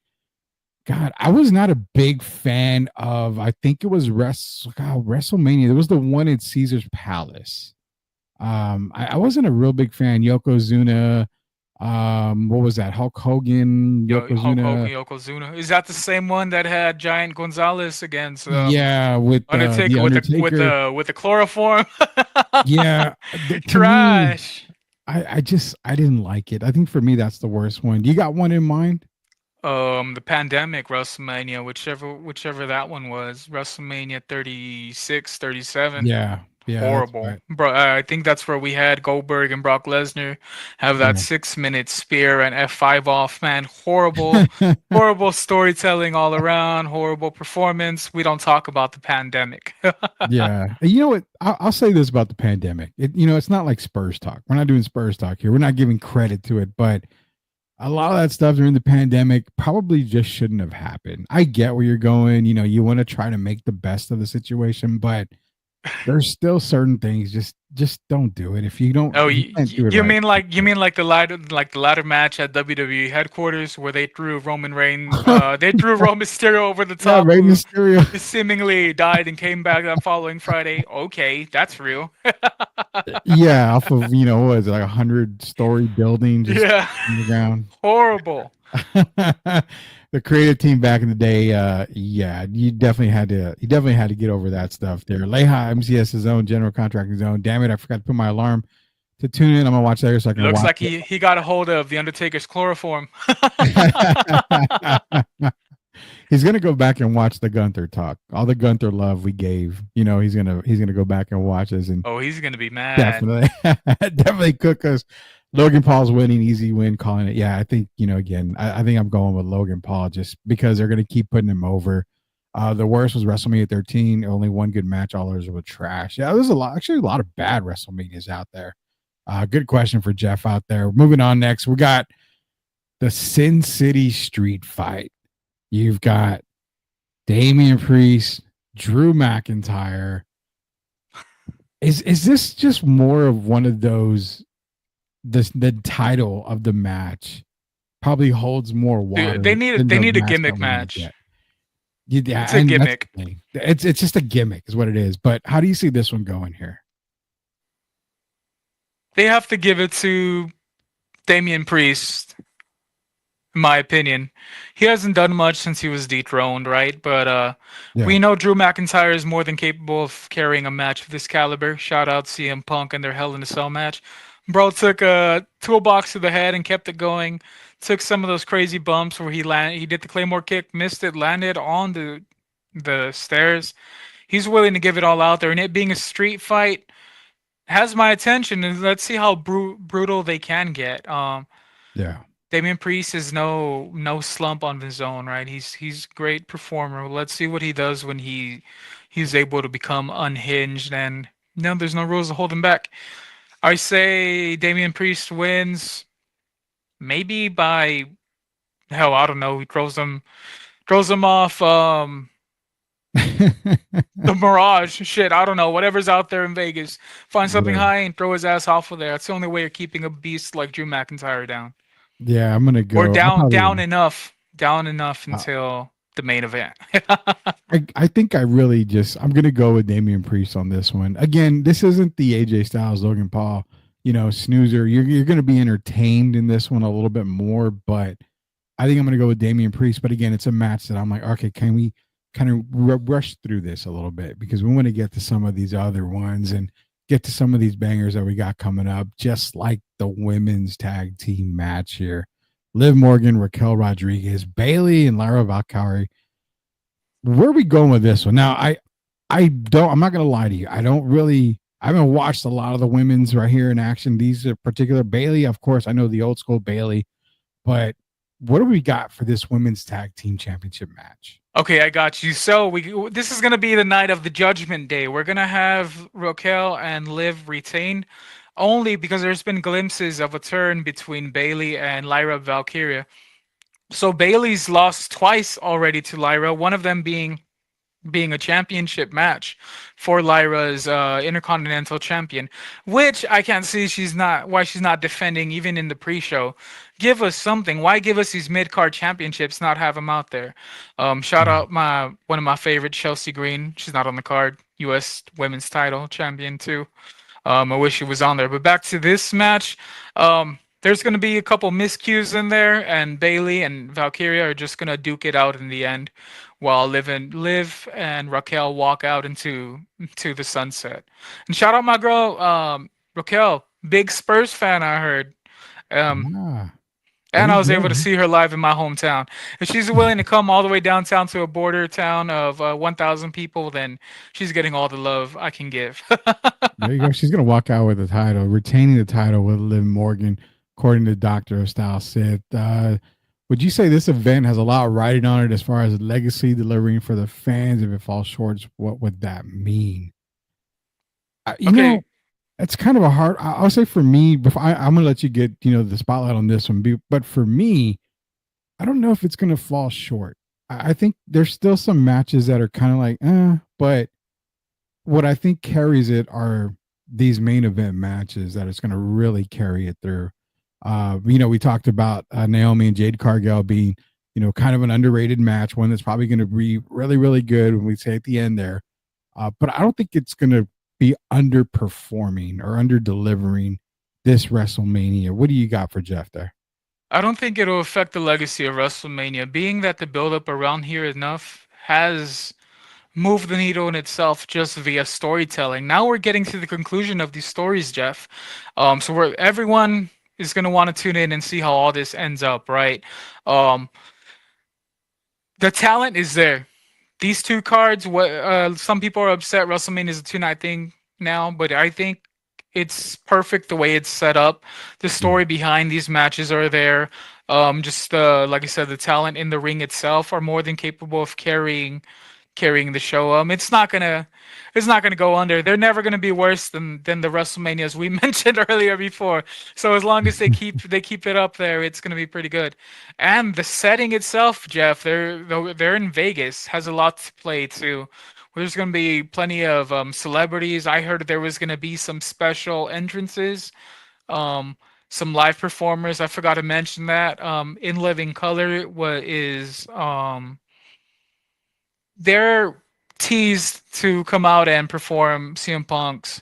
God, I was not a big fan of. I think it was WrestleMania. There was the one at Caesar's Palace. I wasn't a real big fan. Yokozuna. What was that? Hulk Hogan, Hulk Yokozuna. Hogan, Yokozuna. Is that the same one that had Giant Gonzalez against Yeah, with Undertaker, the with Undertaker. the chloroform? Yeah, to me, Trash. I didn't like it. I think for me that's the worst one. You got one in mind? The pandemic WrestleMania, whichever that one was, WrestleMania 36, 37. Yeah, yeah, that's Horrible, right. bro. I think that's where we had Goldberg and Brock Lesnar have that Yeah. 6-minute spear and F5 off. Man, horrible storytelling all around. Horrible performance. We don't talk about the pandemic. Yeah. And you know what? I'll say this about the pandemic. It's not like Spurs talk. We're not doing Spurs talk here. We're not giving credit to it, but a lot of that stuff during the pandemic probably just shouldn't have happened. I get where you're going. You want to try to make the best of the situation, but there's still certain things just don't do it. If you don't, Oh, you can't do it you right. mean like the ladder match at WWE headquarters where they threw Roman Reigns, they threw Rey Mysterio over the Yeah, top, Rey who Mysterio. seemingly died and came back that following Friday. Okay, that's real. Yeah, off of what was it, like 100-story building just Yeah, on the ground. horrible. The creative team back in the day, yeah, you definitely had to get over that stuff there. Leha MCS's own general contracting zone. Damn it, I forgot to put my alarm to tune in. I'm gonna watch that here so I can Looks watch like he got a hold of the Undertaker's chloroform. it. He's gonna go back and watch the Gunther talk. All the Gunther love we gave. He's gonna go back and watch us and Oh, he's gonna be mad. definitely cook us. Logan Paul's winning, easy win, calling it. Yeah, I think again, I think I'm going with Logan Paul just because they're gonna keep putting him over. The worst was WrestleMania 13. Only one good match. All others were trash. Yeah, there's a lot of bad WrestleManias out there. Good question for Jeff out there. Moving on next, we got the Sin City Street Fight. You've got Damian Priest, Drew McIntyre. Is this just more of one of those? The title of the match probably holds more water. Dude, they need a gimmick match. Yeah, It's a gimmick. It's just a gimmick, is what it is. But how do you see this one going here? They have to give it to Damian Priest, in my opinion. He hasn't done much since he was dethroned, right? But we know Drew McIntyre is more than capable of carrying a match of this caliber. Shout out CM Punk and their Hell in a Cell match. Bro took a toolbox to the head and kept it going. Took some of those crazy bumps where he did the Claymore kick, missed it, landed on the stairs. He's willing to give it all out there, and it being a street fight has my attention. And let's see how brutal they can get. Yeah. Damian Priest is no slump on his own, right? He's a great performer. Let's see what he does when he's able to become unhinged and no, there's no rules to hold him back. I say Damian Priest wins, maybe by hell, I don't know. He throws him off the Mirage. Shit, I don't know. Whatever's out there in Vegas, find something Yeah. high and throw his ass off of there. That's the only way you're keeping a beast like Drew McIntyre down. Yeah, I'm gonna Or go. I'll probably. down enough Uh, until the main event. I think I really just I'm gonna go with Damian Priest on this one. Again, this isn't the AJ Styles Logan Paul, snoozer. You're gonna be entertained in this one a little bit more, but I think I'm gonna go with Damian Priest. But again, it's a match that I'm like, okay, can we kind of rush through this a little bit because we want to get to some of these other ones and get to some of these bangers that we got coming up, just like the women's tag team match here. Liv Morgan, Raquel Rodriguez, Bailey, and Lyra Valkyrie. Where are we going with this one? Now, I'm not gonna lie to you. I haven't watched a lot of the women's right here in action. These are particular Bailey, of course. I know the old school Bailey, but what do we got for this women's tag team championship match? Okay, I got you. So this is gonna be the night of the Judgment Day. We're gonna have Raquel and Liv retain, only because there's been glimpses of a turn between Bailey and Lyra Valkyria. So Bailey's lost twice already to Lyra. One of them being a championship match for Lyra's Intercontinental Champion, which I can't see why she's not defending even in the pre-show. Give us something. Why give us these mid-card championships? Not have them out there. Shout out one of my favorites, Chelsea Green. She's not on the card. U.S. Women's Title Champion too. I wish she was on there. But back to this match. There's going to be a couple miscues in there, and Bailey and Valkyria are just going to duke it out in the end, while Liv and Raquel walk out into the sunset. And shout out my girl Raquel, big Spurs fan, I heard. Ah, And I was able go. to see her live in my hometown. If she's willing to come all the way downtown to a border town of 1,000 people, then she's getting all the love I can give. There you go. She's gonna walk out with the title, retaining the title with Liv Morgan, according to Doctor of Style Sith. Would you say this event has a lot riding on it as far as legacy delivering for the fans? If it falls short, what would that mean? Okay. It's kind of a hard. I'll say for me, before I'm gonna let you get the spotlight on this one. But for me, I don't know if it's gonna fall short. I think there's still some matches that are kind of like, but what I think carries it are these main event matches that it's going to really carry it through. We talked about Naomi and Jade Cargill being, kind of an underrated match, one that's probably going to be really, really good when we say at the end there. But I don't think it's going to be underperforming or under delivering this WrestleMania. What do you got for Jeff there? I don't think it'll affect the legacy of WrestleMania, being that the build-up around here enough has moved the needle in itself just via storytelling. Now we're getting to the conclusion of these stories, Jeff. So everyone is going to want to tune in and see how all this ends up, right? The talent is there. These two cards, some people are upset WrestleMania is a two-night thing now, but I think it's perfect the way it's set up. The story behind these matches are there. Just like I said, the talent in the ring itself are more than capable of carrying the show. It's not gonna go under. They're never gonna be worse than the WrestleManias we mentioned earlier before. So as long as they keep it up there, it's gonna be pretty good. And the setting itself, Jeff, they're in Vegas, has a lot to play too. There's gonna be plenty of celebrities. I heard there was gonna be some special entrances, some live performers. I forgot to mention that. In Living Color is they're teased to come out and perform CM Punk's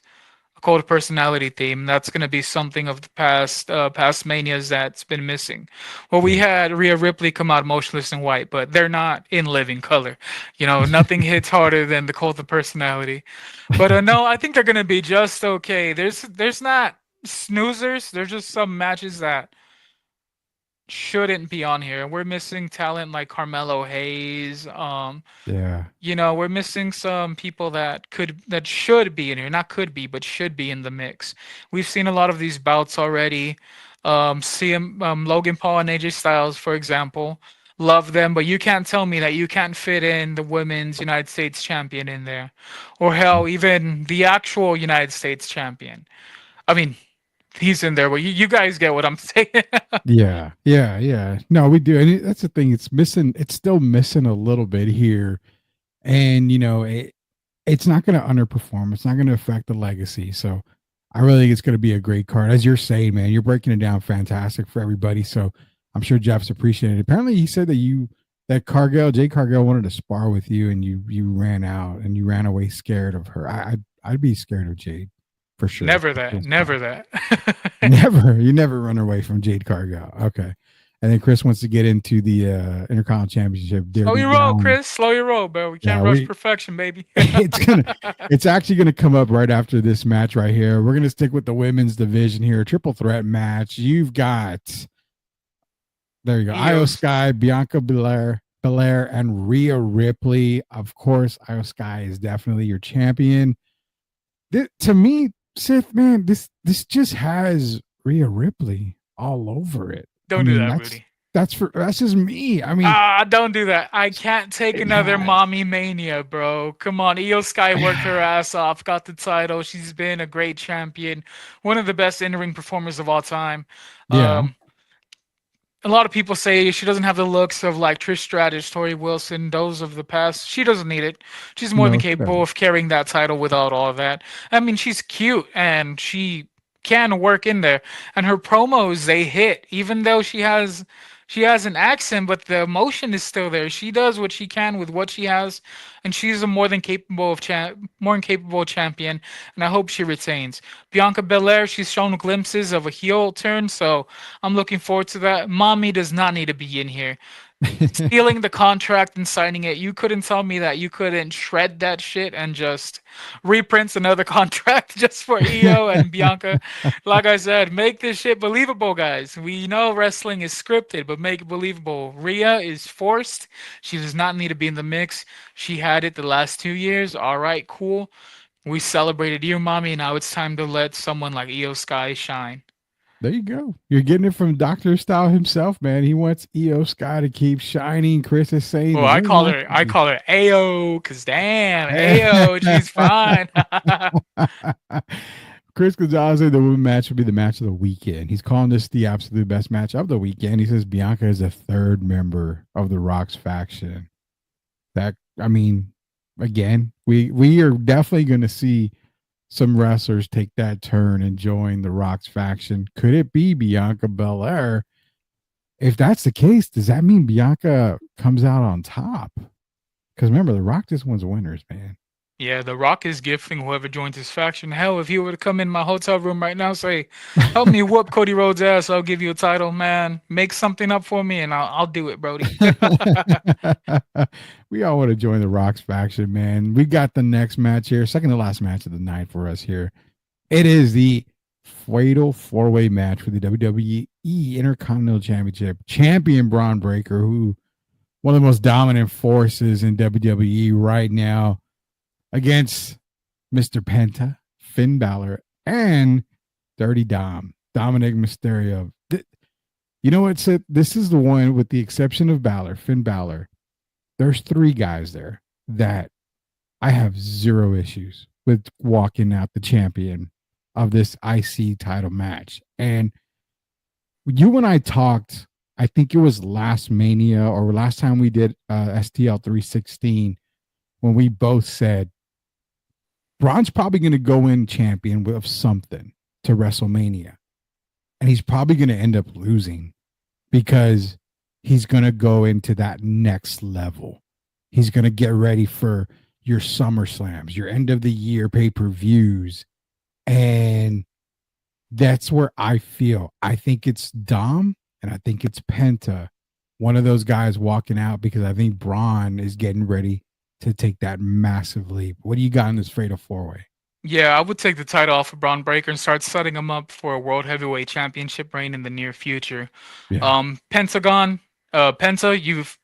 Cult of Personality theme. That's going to be something of the past manias that's been missing. Well, we had Rhea Ripley come out motionless in white, but they're not in Living Color. Nothing hits harder than the Cult of Personality. But no, I think they're going to be just okay. There's not snoozers. There's just some matches that shouldn't be on here. We're missing talent like Carmelo Hayes. Yeah. We're missing some people that should be in here. Not could be, but should be in the mix. We've seen a lot of these bouts already. Logan Paul and AJ Styles, for example. Love them, but you can't tell me that you can't fit in the women's United States champion in there. Or hell, even the actual United States champion. I mean, he's in there, but you guys get what I'm saying. Yeah. No, we do, and that's the thing. It's missing. It's still missing a little bit here, and it's not going to underperform. It's not going to affect the legacy. So, I really think it's going to be a great card, as you're saying, man. You're breaking it down fantastic for everybody. So, I'm sure Jeff's appreciated it. Apparently, he said that Jade Cargill wanted to spar with you, and you ran out and you ran away scared of her. I'd be scared of Jade for sure. Never that. Never. You never run away from Jade Cargill. Okay. And then Chris wants to get into the Intercontinental Championship. Slow your roll, Chris. Slow your roll, bro. We can't rush perfection, baby. It's actually gonna come up right after this match right here. We're gonna stick with the women's division here. A triple threat match. You've got there you go. Io Sky, Bianca Belair, and Rhea Ripley. Of course, Io Sky is definitely your champion. To me, Sith, man, this just has Rhea Ripley all over it. Don't do that, Rudy. That's just me. I mean, don't do that. I can't take another mommy mania, bro. Come on, Io Sky worked her ass off, got the title. She's been a great champion, one of the best in-ring performers of all time. Yeah. A lot of people say she doesn't have the looks of like Trish Stratus, Tori Wilson, those of the past. She doesn't need it. She's more than capable of carrying that title without all of that. I mean, she's cute and she can work in there. And her promos, they hit. Even though she has an accent, but the emotion is still there. She does what she can with what she has, and she's a more than capable champion. And I hope she retains. Bianca Belair, she's shown glimpses of a heel turn, so I'm looking forward to that. Mommy does not need to be in here. Stealing the contract and signing it, you couldn't tell me that you couldn't shred that shit and just reprint another contract just for Io and Bianca. Like I said, make this shit believable, guys. We know wrestling is scripted, but make it believable. Rhea is forced. She does not need to be in the mix. She had it the last 2 years. All right, cool. We celebrated you, mommy. Now it's time to let someone like Io Sky shine. There you go. You're getting it from Dr. Style himself, man. He wants Io Sky to keep shining. Chris is saying, "Well, I call her Ao, cause damn, Ao, she's fine." Chris Gonzalez said the women's match will be the match of the weekend. He's calling this the absolute best match of the weekend. He says Bianca is a third member of the Rock's faction. Again, we are definitely going to see some wrestlers take that turn and join the Rock's faction. Could it be Bianca Belair? If that's the case, does that mean Bianca comes out on top? Because remember, the Rock just wins winners, man. Yeah, the Rock is gifting whoever joins his faction. Hell, if he were to come in my hotel room right now, say, "Help me whoop Cody Rhodes' ass, I'll give you a title, man. Make something up for me, and I'll do it, Brody." We all want to join the Rock's faction, man. We got the next match here, second to last match of the night for us here. It is the fatal four-way match for the WWE Intercontinental Championship. Champion Braun Breaker, who one of the most dominant forces in WWE right now, against Mr. Penta, Finn Balor, and Dirty Dom, Dominic Mysterio. You know what, Sid? This is the one, with the exception of Balor, Finn Balor, there's three guys there that I have zero issues with walking out the champion of this IC title match. And you and I talked, I think it was last Mania or last time we did STL 316, when we both said, Braun's probably going to go in champion of something to WrestleMania. And he's probably going to end up losing because he's going to go into that next level. He's going to get ready for your SummerSlams, your end of the year pay-per-views. And that's where I feel. I think it's Dom and I think it's Penta, one of those guys walking out, because I think Braun is getting ready to take that massive leap. What do you got in this fatal four-way? Yeah, I would take the title off of Braun Breaker and start setting him up for a World Heavyweight Championship reign in the near future. Yeah. Penta, you've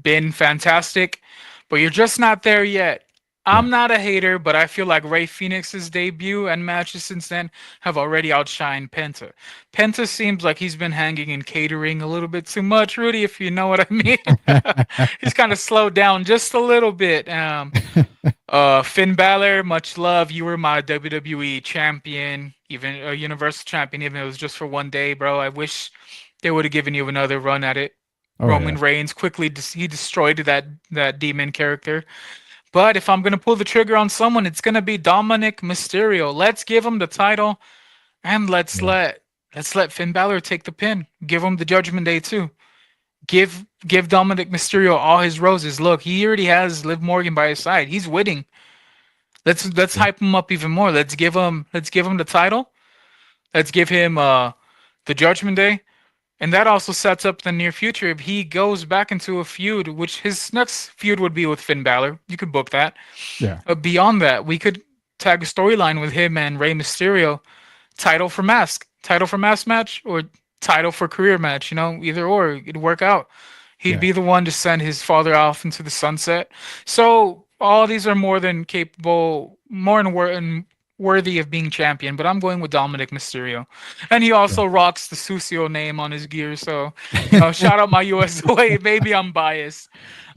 been fantastic, but you're just not there yet. I'm not a hater, but I feel like Rey Fenix's debut and matches since then have already outshined Penta. Penta seems like he's been hanging in catering a little bit too much, Rudy, if you know what I mean. He's kind of slowed down just a little bit. Finn Balor, much love. You were my WWE champion, even a Universal champion, even if it was just for one day, bro. I wish they would have given you another run at it. Roman Reigns quickly he destroyed that demon character. But if I'm gonna pull the trigger on someone, it's gonna be Dominic Mysterio. Let's give him the title, and let's let Finn Balor take the pin. Give him the Judgment Day too. Give Dominic Mysterio all his roses. Look, he already has Liv Morgan by his side. He's winning. Let's hype him up even more. Let's give him the title. Let's give him the Judgment Day. And that also sets up the near future. If he goes back into a feud, which his next feud would be with Finn Balor, you could book that. Yeah. Beyond that, we could tag a storyline with him and Rey Mysterio, title for mask match, or title for career match. Either or, it'd work out. He'd be the one to send his father off into the sunset. So all these are more than capable, more than worthy of being champion, but I'm going with Dominic Mysterio. And he also rocks the Susio name on his gear, so shout out my USOA. Maybe I'm biased.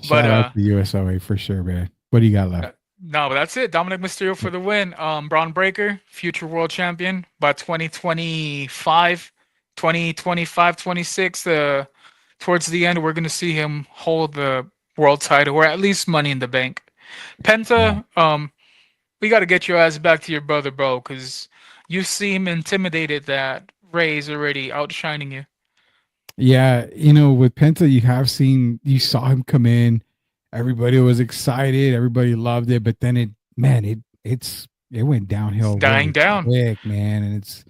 Shout out the USOA for sure, man. What do you got left? No, but that's it. Dominic Mysterio for the win. Braun Breaker, future world champion by 2025, 26. Towards the end, we're going to see him hold the world title, or at least Money in the Bank. Penta, we got to get your ass back to your brother, bro, because you seem intimidated that Rey's already outshining you. Yeah, with Penta, you saw him come in. Everybody was excited. Everybody loved it. But then it went downhill. It's dying down. Quick, man. And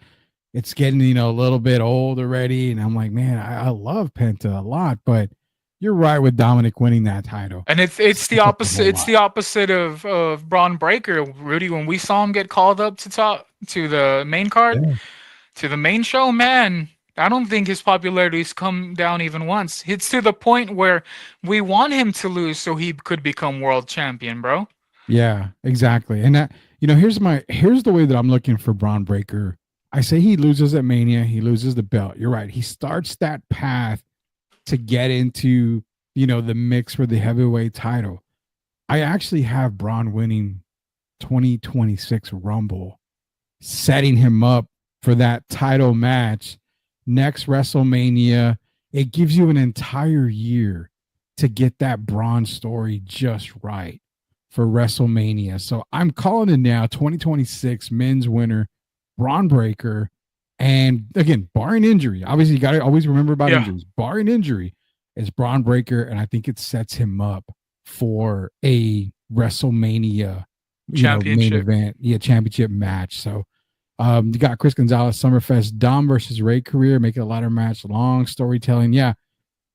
it's getting, a little bit old already. And I'm like, man, I love Penta a lot, but you're right with Dominic winning that title. And it's the opposite. It's the opposite of Braun Breaker, Rudy. When we saw him get called up to the main card, to the main show, man, I don't think his popularity's come down even once. It's to the point where we want him to lose so he could become world champion, bro. Yeah, exactly. And that, here's the way that I'm looking for Braun Breaker. I say he loses at Mania, he loses the belt. You're right. He starts that path to get into, the mix for the heavyweight title. I actually have Braun winning 2026 Rumble, setting him up for that title match next WrestleMania. It gives you an entire year to get that Braun story just right for WrestleMania. So I'm calling it now, 2026 men's winner, Braun Breaker. And again, barring injury, obviously you got to always remember about injuries. Barring injury, is Braun Breaker, and I think it sets him up for a WrestleMania main event, championship match. So you got Chris Gonzalez, Summerfest, Dom versus Ray career, make it a ladder match, long storytelling. Yeah,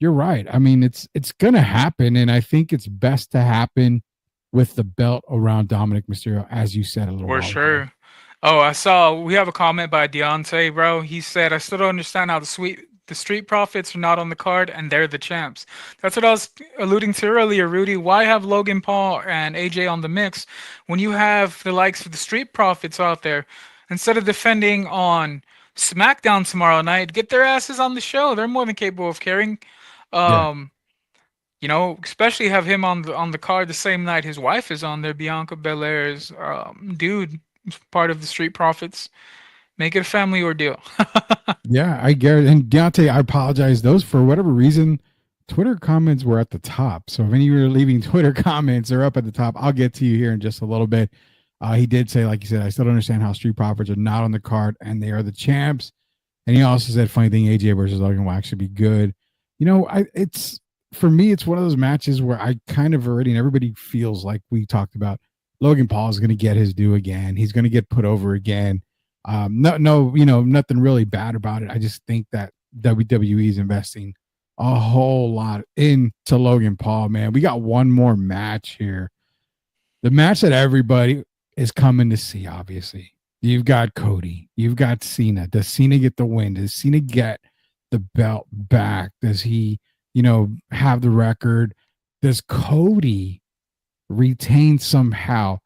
you're right. I mean, it's gonna happen, and I think it's best to happen with the belt around Dominic Mysterio, as you said a little while For sure. Ago. Oh, we have a comment by Deontay, bro. He said, I still don't understand how the Street Profits are not on the card and they're the champs. That's what I was alluding to earlier, Rudy. Why have Logan Paul and AJ on the mix when you have the likes of the Street Profits out there? Instead of defending on SmackDown tomorrow night, get their asses on the show. They're more than capable of carrying. Especially have him on the card the same night his wife is on there, Bianca Belair's dude, part of the Street Profits. Make it a family ordeal. Yeah, I get it. And Deontay, I apologize. Those, for whatever reason, Twitter comments were at the top. So if any of you are leaving Twitter comments, they're up at the top. I'll get to you here in just a little bit. He did say, like you said, I still don't understand how Street Profits are not on the card and they are the champs. And he also said, funny thing, AJ versus Logan will actually be good. For me, it's one of those matches where I kind of already, and everybody feels like we talked about, Logan Paul is going to get his due again. He's going to get put over again. Nothing really bad about it. I just think that WWE is investing a whole lot into Logan Paul, man. We got one more match here. The match that everybody is coming to see, obviously. You've got Cody. You've got Cena. Does Cena get the win? Does Cena get the belt back? Does he, have the record? Does Cody retained somehow.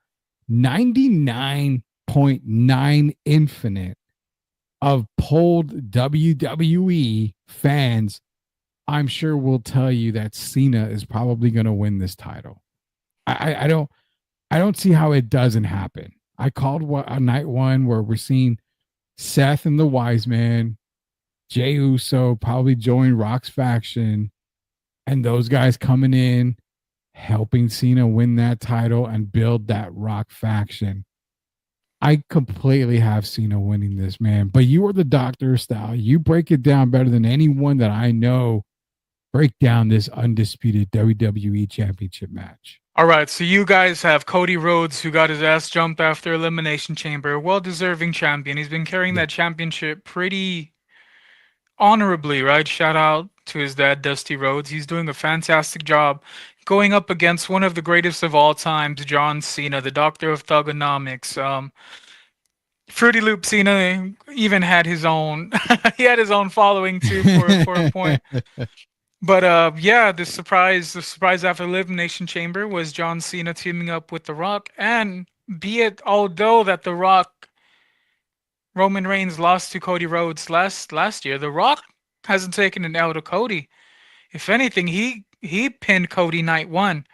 99.9 infinite of polled WWE fans, I'm sure will tell you that Cena is probably going to win this title. I don't see how it doesn't happen. I called a night one where we're seeing Seth and the Wise Man, Jey Uso probably join Rock's faction, and those guys coming in, helping Cena win that title and build that Rock faction. I completely have Cena winning this, man. But you are the Doctor, Style. You break it down better than anyone that I know. Break down this undisputed WWE Championship match. All right, so you guys have Cody Rhodes, who got his ass jumped after Elimination Chamber. Well-deserving champion. He's been carrying that championship pretty honorably, right? Shout out to his dad, Dusty Rhodes. He's doing a fantastic job going up against one of the greatest of all times, John Cena, the Doctor of Thugonomics. Fruity Loop Cena even had his own he had his own following too for a point. But yeah, the surprise after Elimination Chamber was John Cena teaming up with The Rock, and although that The Rock Roman Reigns lost to Cody Rhodes last year, The Rock hasn't taken an L to Cody. If anything, he pinned Cody night one.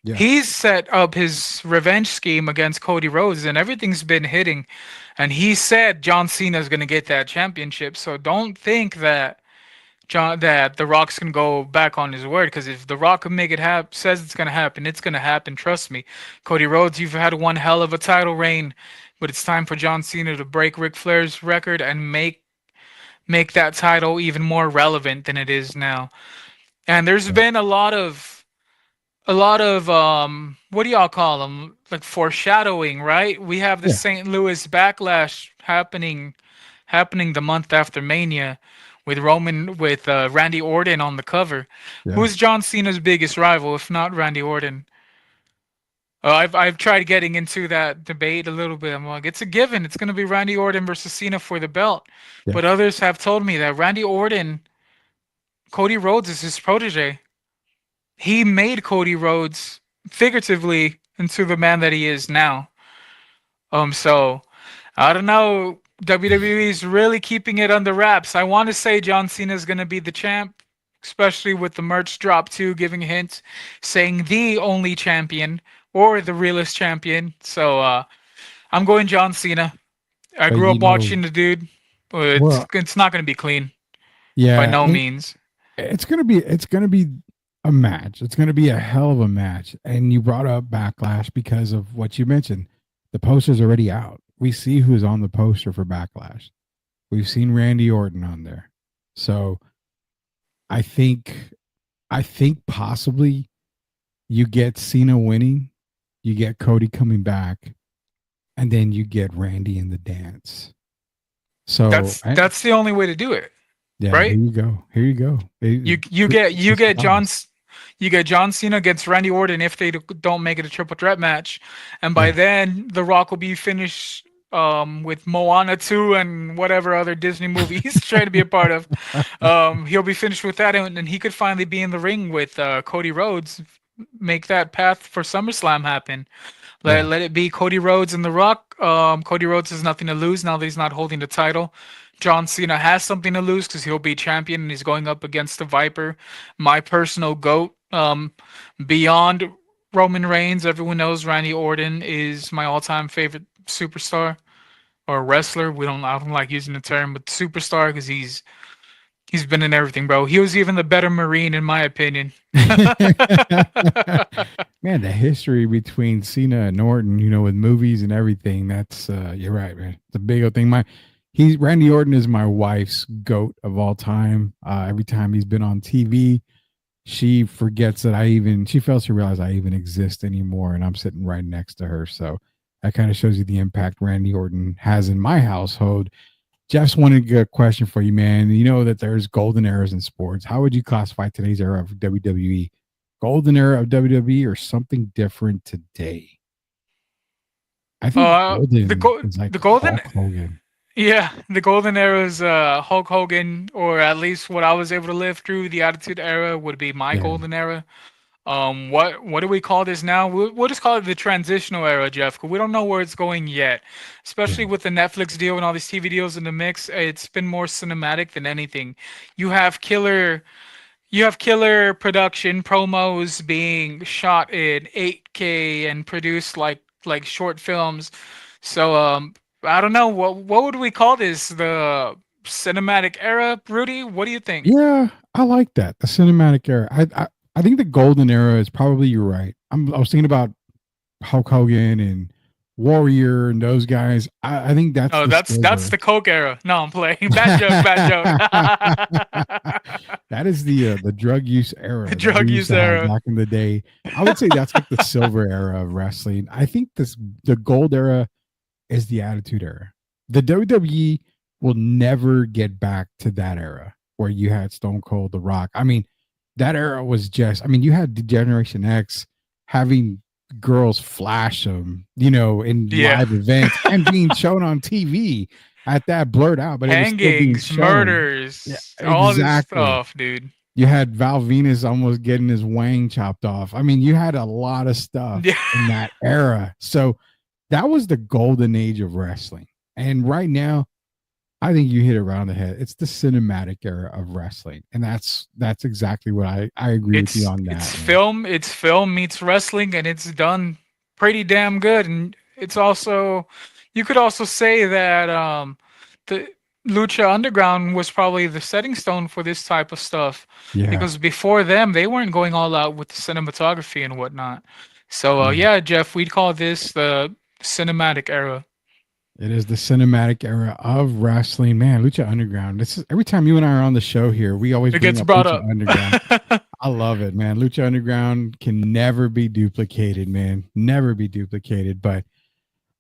Yeah. He's set up his revenge scheme against Cody Rhodes, and everything's been hitting. And he said John Cena's going to get that championship. So don't think that The Rock's going to go back on his word, because if The Rock can make it happen, says it's going to happen, it's going to happen. Trust me. Cody Rhodes, you've had one hell of a title reign, but it's time for John Cena to break Ric Flair's record and make that title even more relevant than it is now. And there's been a lot of what do y'all call them? Like foreshadowing, right? We have the St. Louis Backlash happening the month after Mania with Randy Orton on the cover. Yeah. Who's John Cena's biggest rival, if not Randy Orton? I've tried getting into that debate a little bit. I'm like, it's a given. It's going to be Randy Orton versus Cena for the belt. Yeah. But others have told me that Cody Rhodes is his protege. He made Cody Rhodes figuratively into the man that he is now. So I don't know. WWE is really keeping it under wraps. I want to say John Cena is going to be the champ, especially with the merch drop too, giving hints, saying the only champion or the realest champion. So I'm going John Cena. I grew up watching the dude, but it's not going to be clean. Yeah, by no means. It's gonna be a match. It's gonna be a hell of a match. And you brought up Backlash because of what you mentioned. The poster's already out. We see who's on the poster for Backlash. We've seen Randy Orton on there. So I think possibly you get Cena winning, you get Cody coming back, and then you get Randy in the dance. So that's the only way to do it. Yeah, right? Here you go. You get John Cena against Randy Orton if they don't make it a triple threat match, and by then The Rock will be finished with Moana 2 and whatever other Disney movie he's trying to be a part of. He'll be finished with that, and he could finally be in the ring with Cody Rhodes. Make that path for SummerSlam happen. Let it be Cody Rhodes and The Rock. Cody Rhodes has nothing to lose now that he's not holding the title. John Cena has something to lose because he'll be champion and he's going up against the Viper, my personal GOAT. Beyond Roman Reigns, everyone knows Randy Orton is my all-time favorite superstar or wrestler. I don't like using the term, but superstar, because he's been in everything, bro. He was even the better Marine, in my opinion. Man, the history between Cena and Orton, with movies and everything, that's you're right, man. It's a big old thing. Randy Orton is my wife's GOAT of all time. Every time he's been on TV, she forgets that she fails to realize I even exist anymore, and I'm sitting right next to her. So that kind of shows you the impact Randy Orton has in my household. Jeff's wanted a good question for you, man. You know that there's golden eras in sports. How would you classify today's era of WWE? Golden era of WWE or something different today? I think the golden Hulk Hogan. Yeah, the golden era is Hulk Hogan, or at least what I was able to live through. The Attitude Era would be my golden era. What do we call this now? We'll just call it the transitional era, Jeff, 'cause we don't know where it's going yet. Especially Yeah. with the Netflix deal and all these TV deals in the mix, it's been more cinematic than anything. You have killer you have killer production promos being shot in 8K and produced like short films. So I don't know what would we call this? The cinematic era, Rudy? What do you think? Yeah, I like that. The cinematic era. I think the golden era is probably, you're right. I was thinking about Hulk Hogan and Warrior and those guys. I think that's Oh, the that's silver. the Coke era. No, I'm playing. Bad joke, bad joke. That is the drug use era The that we drug used use to have era. back in the day. I would say that's like the silver era of wrestling. I think the gold era is the attitude era. The WWE will never get back to that era where you had Stone Cold, The Rock. I mean, that era was just, I mean, you had Generation X having girls flash them, in Yeah. live events and being shown on TV at that blurred out, but it was still being Hangings, shown. murders, Yeah, all this exactly. stuff, dude. You had Val Venus almost getting his wang chopped off. I mean, you had a lot of stuff Yeah. in that era. So that was the golden age of wrestling. And right now, I think you hit it around the head. It's the cinematic era of wrestling. And that's exactly what I agree with you on that. It's film meets wrestling, and it's done pretty damn good. And it's also, you could also say that the Lucha Underground was probably the setting stone for this type of stuff, Yeah. because before them they weren't going all out with the cinematography and whatnot. So yeah, Jeff, we'd call this the cinematic era. It is the cinematic era of wrestling. Man, Lucha Underground. This is every time you and I are on the show here, we always It bring gets up brought Lucha up. Underground. I love it, man. Lucha Underground can never be duplicated, man. Never be duplicated. But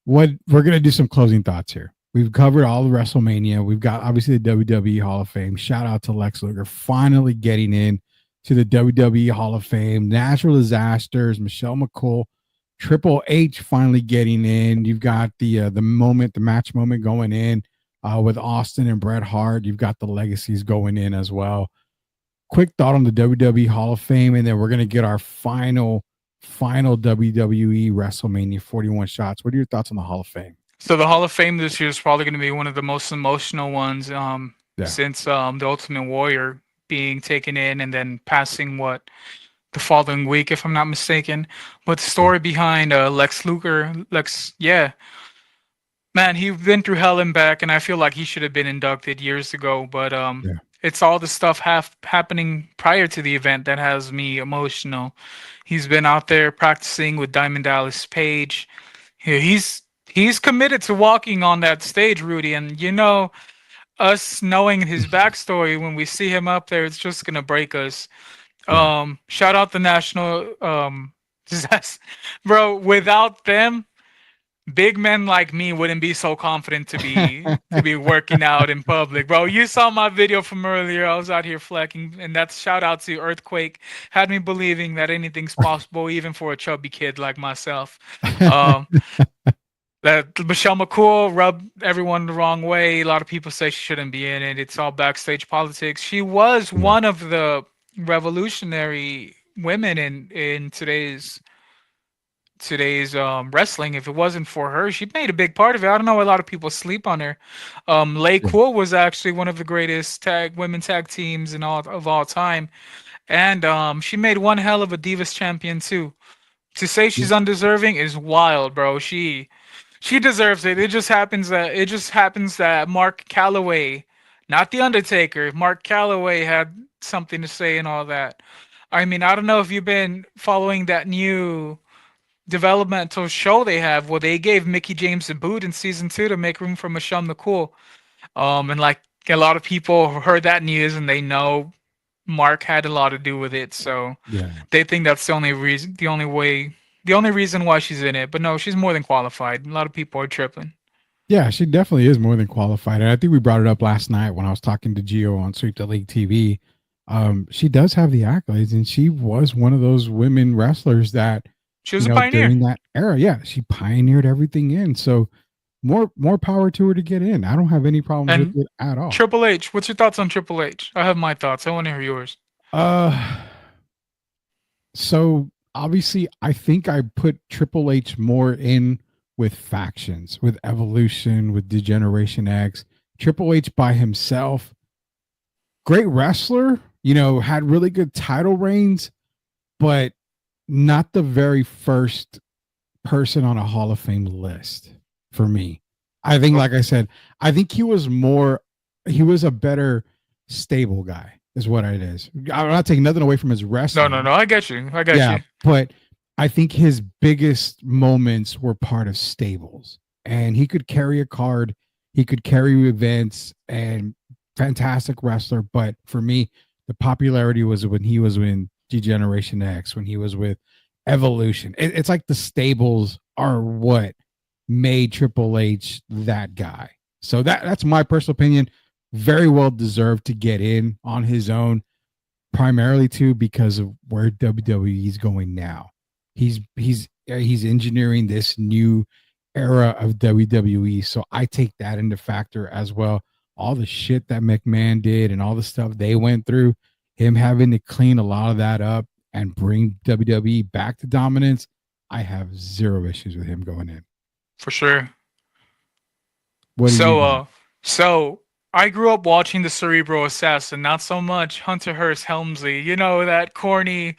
what we're gonna do some closing thoughts here. We've covered all the WrestleMania. We've got obviously the WWE Hall of Fame. Shout out to Lex Luger finally getting in to the WWE Hall of Fame. Natural disasters, Michelle McCool, Triple H finally getting in. You've got the match moment going in with Austin and Bret Hart. You've got the legacies going in as well. Quick thought on the WWE Hall of Fame, and then we're gonna get our final WWE WrestleMania 41 shots. What are your thoughts on the Hall of Fame? So the Hall of Fame this year is probably going to be one of the most emotional ones since the Ultimate Warrior being taken in and then passing the following week, if I'm not mistaken. But the story behind Lex Luger, man, he's been through hell and back, and I feel like he should have been inducted years ago. But it's all the stuff happening prior to the event that has me emotional. He's been out there practicing with Diamond Dallas Page. He's committed to walking on that stage, Rudy, and us knowing his backstory, when we see him up there, it's just gonna break us. Shout out the national disaster, bro. Without them, big men like me wouldn't be so confident to be working out in public, bro. You saw my video from earlier. I was out here flexing, and that's shout out to Earthquake. Had me believing that anything's possible, even for a chubby kid like myself. That Michelle McCool rubbed everyone the wrong way. A lot of people say she shouldn't be in it. It's all backstage politics. She was one of the revolutionary women in today's wrestling. If it wasn't for her, she made a big part of it. I don't know, a lot of people sleep on her. Lei Kuo was actually one of the greatest women tag teams of all time, and she made one hell of a Divas champion too. To say she's undeserving is wild, bro. She deserves it. It just happens that Mark Calloway, not the Undertaker, Mark Calloway had something to say and all that. I mean, I don't know if you've been following that new developmental show they have, where they gave Mickey James a boot in season 2 to make room for Michelle McCool. And like a lot of people heard that news and they know Mark had a lot to do with it, so they think that's the only reason why she's in it. But no, she's more than qualified. A lot of people are tripping. Yeah, she definitely is more than qualified. And I think we brought it up last night when I was talking to Gio on Sweep the League TV. She does have the accolades, and she was one of those women wrestlers that she was a pioneer during that era. Yeah, she pioneered everything in. So more power to her to get in. I don't have any problems with it at all. Triple H, what's your thoughts on Triple H? I have my thoughts. I want to hear yours. So obviously, I think I put Triple H more in with factions, with Evolution, with Degeneration X. Triple H by himself, great wrestler, had really good title reigns, but not the very first person on a Hall of Fame list for me. I think, like I said, I think he was a better stable guy, is what it is. I'm not taking nothing away from his wrestling. No. I get you. You. But I think his biggest moments were part of stables, and he could carry a card, he could carry events, and fantastic wrestler. But for me, the popularity was when he was in Degeneration X, when he was with Evolution. It's like the stables are what made Triple H that guy. So that's my personal opinion. Very well deserved to get in on his own, primarily too because of where WWE is going now. He's engineering this new era of WWE. So I take that into factor as well. All the shit that McMahon did and all the stuff they went through, him having to clean a lot of that up and bring WWE back to dominance, I have zero issues with him going in. For sure. So I grew up watching the Cerebral Assassin, not so much Hunter Hearst Helmsley. That corny,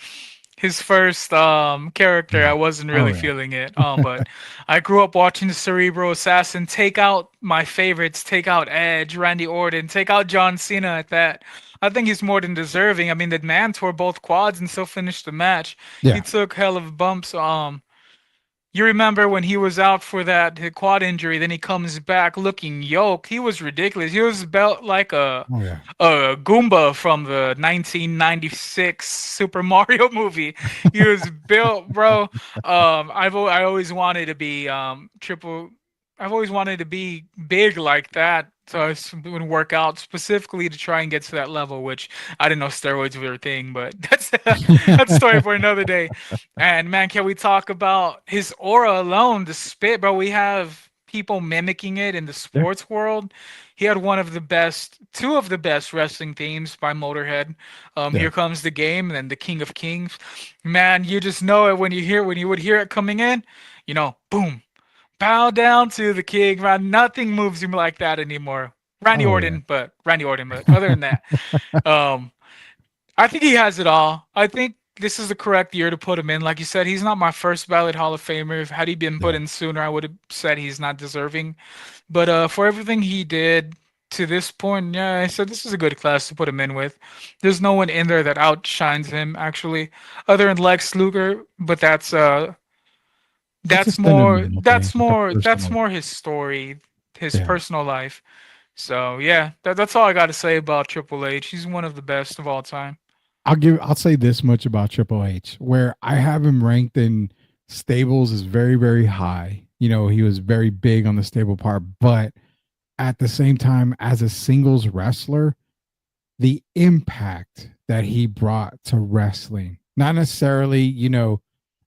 his first character. I wasn't really feeling it. But I grew up watching the Cerebral Assassin take out my favorites, take out Edge, Randy Orton, take out John Cena at that. I think he's more than deserving. I mean, the man tore both quads and still finished the match. Yeah. He took hell of bumps. You remember when he was out for that quad injury, then he comes back looking yoked. He was ridiculous. He was built like a Goomba from the 1996 Super Mario movie. He was built, bro. I always wanted to be I've always wanted to be big like that. So I would work out specifically to try and get to that level, which I didn't know steroids were a thing, but that's a story for another day. And man, can we talk about his aura alone, the spit, bro? We have people mimicking it in the sports world. He had two of the best wrestling themes by Motorhead. Here Comes the Game, and then The King of Kings. Man, you just know it when you would hear it coming in, boom. Bow down to the king, man. Nothing moves him like that anymore. Randy Orton, but other than that, I think he has it all. I think this is the correct year to put him in. Like you said, he's not my first ballot Hall of Famer. Had he been put in sooner, I would have said he's not deserving. But for everything he did to this point, I said this is a good class to put him in with. There's no one in there that outshines him, actually, other than Lex Luger, but that's more his story, his personal life. So that's all I got to say about Triple H. He's one of the best of all time. I'll say this much about Triple H, where I have him ranked in stables is very, very high. He was very big on the stable part, but at the same time, as a singles wrestler, the impact that he brought to wrestling, not necessarily,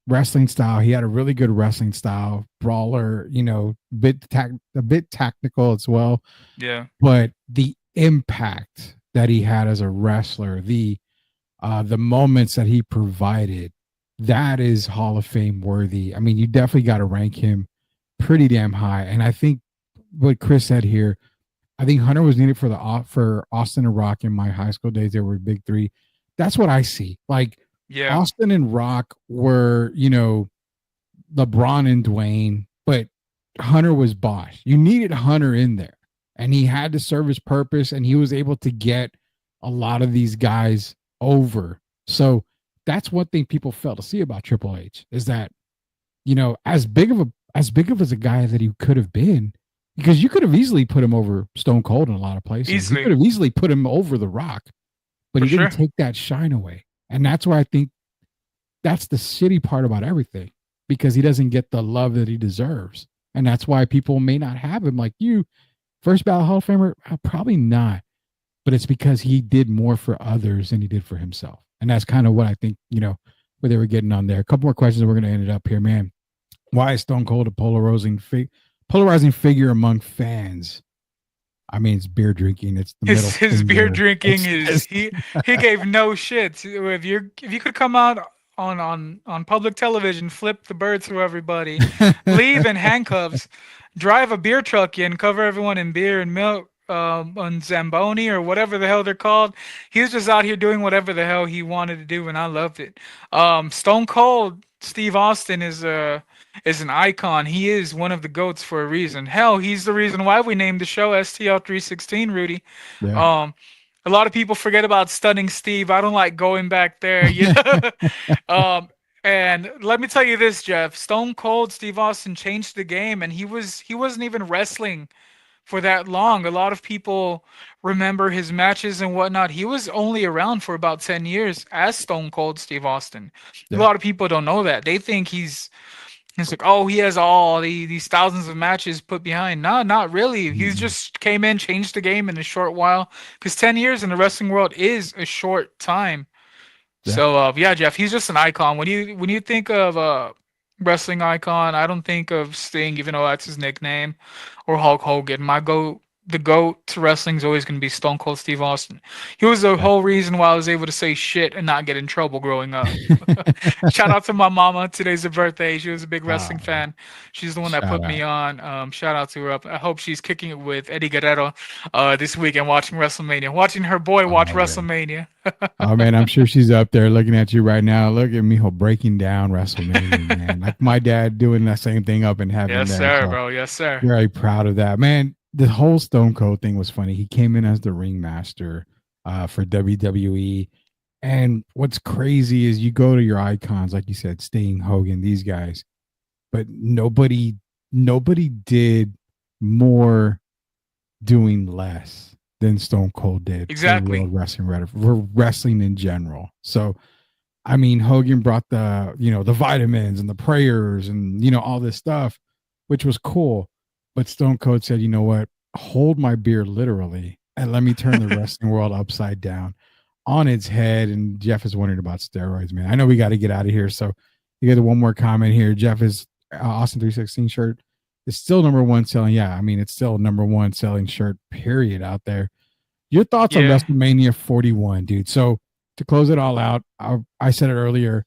wrestling style. He had a really good wrestling style, brawler, a bit tactical as well. Yeah. But the impact that he had as a wrestler, the moments that he provided, that is Hall of Fame worthy. I mean, you definitely got to rank him pretty damn high. And I think what Chris said here, I think Hunter was needed for Austin and Rock in my high school days. They were big three. That's what I see. Like, Austin and Rock were, LeBron and Dwayne, but Hunter was Bosch. You needed Hunter in there, and he had to serve his purpose, and he was able to get a lot of these guys over. So that's one thing people fail to see about Triple H is that, as big of a guy that he could have been, because you could have easily put him over Stone Cold in a lot of places. You could have easily put him over The Rock, but he didn't take that shine away. And that's why I think that's the shitty part about everything, because he doesn't get the love that he deserves. And that's why people may not have him like you. First ballot Hall of Famer? Probably not. But it's because he did more for others than he did for himself. And that's kind of what I think, where they were getting on there. A couple more questions and we're going to end it up here, man. Why is Stone Cold a polarizing figure among fans? I mean, it's beer drinking. It's the his beer drinking is he gave no shits. If you could come out on public television, flip the bird through everybody, leave in handcuffs, drive a beer truck in, cover everyone in beer and milk, on Zamboni or whatever the hell they're called. He was just out here doing whatever the hell he wanted to do, and I loved it. Stone Cold Steve Austin is an icon. He is one of the goats for a reason. Hell, he's the reason why we named the show STL 316, Rudy. Yeah. A lot of people forget about Stunning Steve. I don't like going back there, you know. And let me tell you this, Jeff. Stone Cold Steve Austin changed the game, and he wasn't even wrestling for that long. A lot of people remember his matches and whatnot. He was only around for about 10 years as Stone Cold Steve Austin. A lot of people don't know that. They think he's like, oh, he has all these thousands of matches put behind. No, not really. He's just came in, changed the game in a short while. Because 10 years in the wrestling world is a short time. Yeah. So yeah, Jeff, he's just an icon. When you think of wrestling icon, I don't think of Sting, even though that's his nickname, or Hulk Hogan. The GOAT to wrestling is always going to be Stone Cold Steve Austin. He was the whole reason why I was able to say shit and not get in trouble growing up. Shout out to my mama. Today's her birthday. She was a big wrestling fan. She's the one that put me on. Shout out to her. I hope she's kicking it with Eddie Guerrero this weekend watching WrestleMania. Watching her boy watch WrestleMania. Oh, man, I'm sure she's up there looking at you right now. Look at me breaking down WrestleMania, man. Like my dad doing that same thing up in heaven. Yes, there, sir, so bro. Yes, sir. Very proud of that, man. The whole Stone Cold thing was funny. He came in as the ringmaster for WWE. And what's crazy is you go to your icons, like you said, Sting, Hogan, these guys, but nobody did more doing less than Stone Cold did. Exactly. For wrestling in general. So, I mean, Hogan brought the vitamins and the prayers and, all this stuff, which was cool. But Stone Cold said, you know what? Hold my beer literally and let me turn the wrestling world upside down on its head. And Jeff is wondering about steroids, man. I know we got to get out of here. So you get one more comment here. Jeff is Austin 316 shirt is still number one selling. Yeah, I mean, it's still number one selling shirt, period, out there. Your thoughts on WrestleMania 41, dude? So to close it all out, I said it earlier.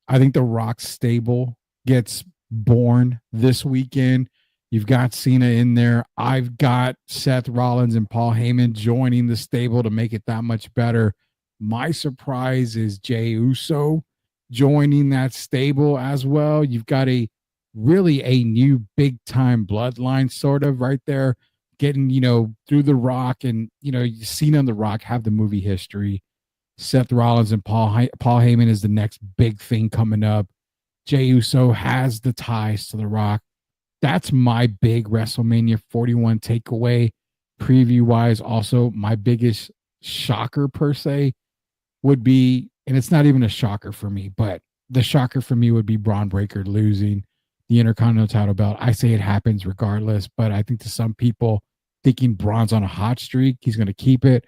I think the Rock stable gets born this weekend. You've got Cena in there. I've got Seth Rollins and Paul Heyman joining the stable to make it that much better. My surprise is Jey Uso joining that stable as well. You've got really a new big time bloodline sort of right there, getting, through The Rock, and, Cena and The Rock have the movie history. Seth Rollins and Paul Heyman is the next big thing coming up. Jey Uso has the ties to The Rock. That's my big WrestleMania 41 takeaway. Preview wise, also my biggest shocker per se would be, and it's not even a shocker for me, but the shocker for me would be Braun Breaker losing the Intercontinental title belt. I say it happens regardless, but I think to some people thinking Braun's on a hot streak, he's going to keep it.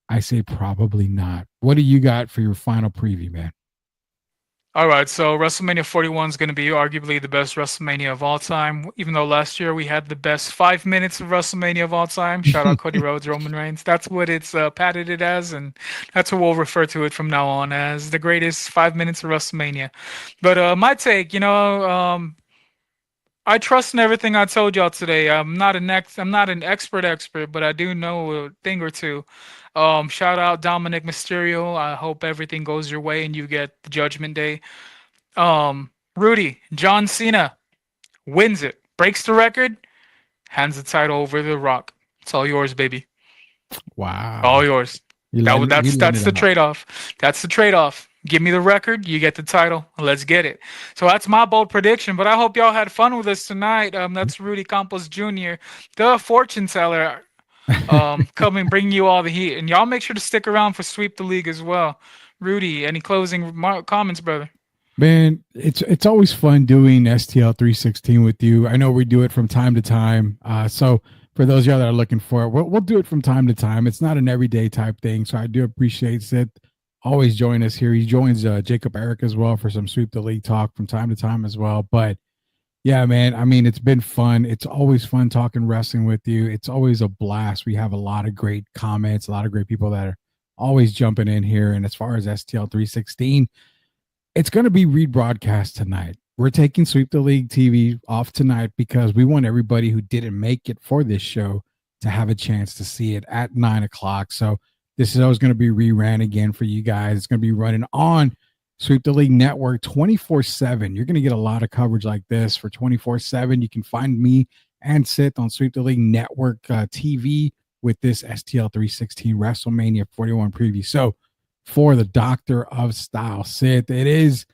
I say probably not. What do you got for your final preview, man? All right, so WrestleMania 41 is going to be arguably the best WrestleMania of all time, even though last year we had the best 5 minutes of WrestleMania of all time. Shout out Cody Rhodes, Roman Reigns. That's what it's patented as, and that's what we'll refer to it from now on as the greatest 5 minutes of WrestleMania. But my take, I trust in everything I told y'all today. I'm not an expert, but I do know a thing or two. Shout out Dominic Mysterio. I hope everything goes your way and you get the Judgment Day. Rudy, John Cena wins it, breaks the record, hands the title over to The Rock. It's all yours, baby. Wow. All yours. That's the trade-off. That's the trade-off. Give me the record, you get the title. Let's get it. So that's my bold prediction, but I hope y'all had fun with us tonight. That's Rudy Campos Jr., the fortune teller, coming, bringing you all the heat. And y'all make sure to stick around for Sweep the League as well. Rudy, any closing comments, brother? Man, it's always fun doing STL 316 with you. I know we do it from time to time. So for those of y'all that are looking for it, we'll do it from time to time. It's not an everyday type thing. So I do appreciate Seth always join us here. He joins Jacob Eric as well for some Sweep the League talk from time to time as well. But yeah, man, I mean, it's been fun. It's always fun talking wrestling with you. It's always a blast. We have a lot of great comments, a lot of great people that are always jumping in here. And as far as STL 316, it's going to be rebroadcast tonight. We're taking Sweep the League TV off tonight because we want everybody who didn't make it for this show to have a chance to see it at 9 o'clock. So this is always going to be reran again for you guys. It's going to be running on Sweep the League Network 24/7. You're going to get a lot of coverage like this for 24/7. You can find me and Sith on Sweep the League Network TV with this STL 316 WrestleMania 41 preview. So for the Doctor of Style Sith, it is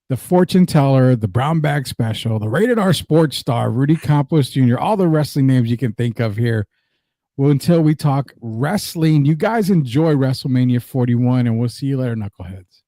the fortune teller, the brown bag special, the rated R sports star, Rudy Campos Jr., all the wrestling names you can think of here. Well, until we talk wrestling, you guys enjoy WrestleMania 41, and we'll see you later, Knuckleheads.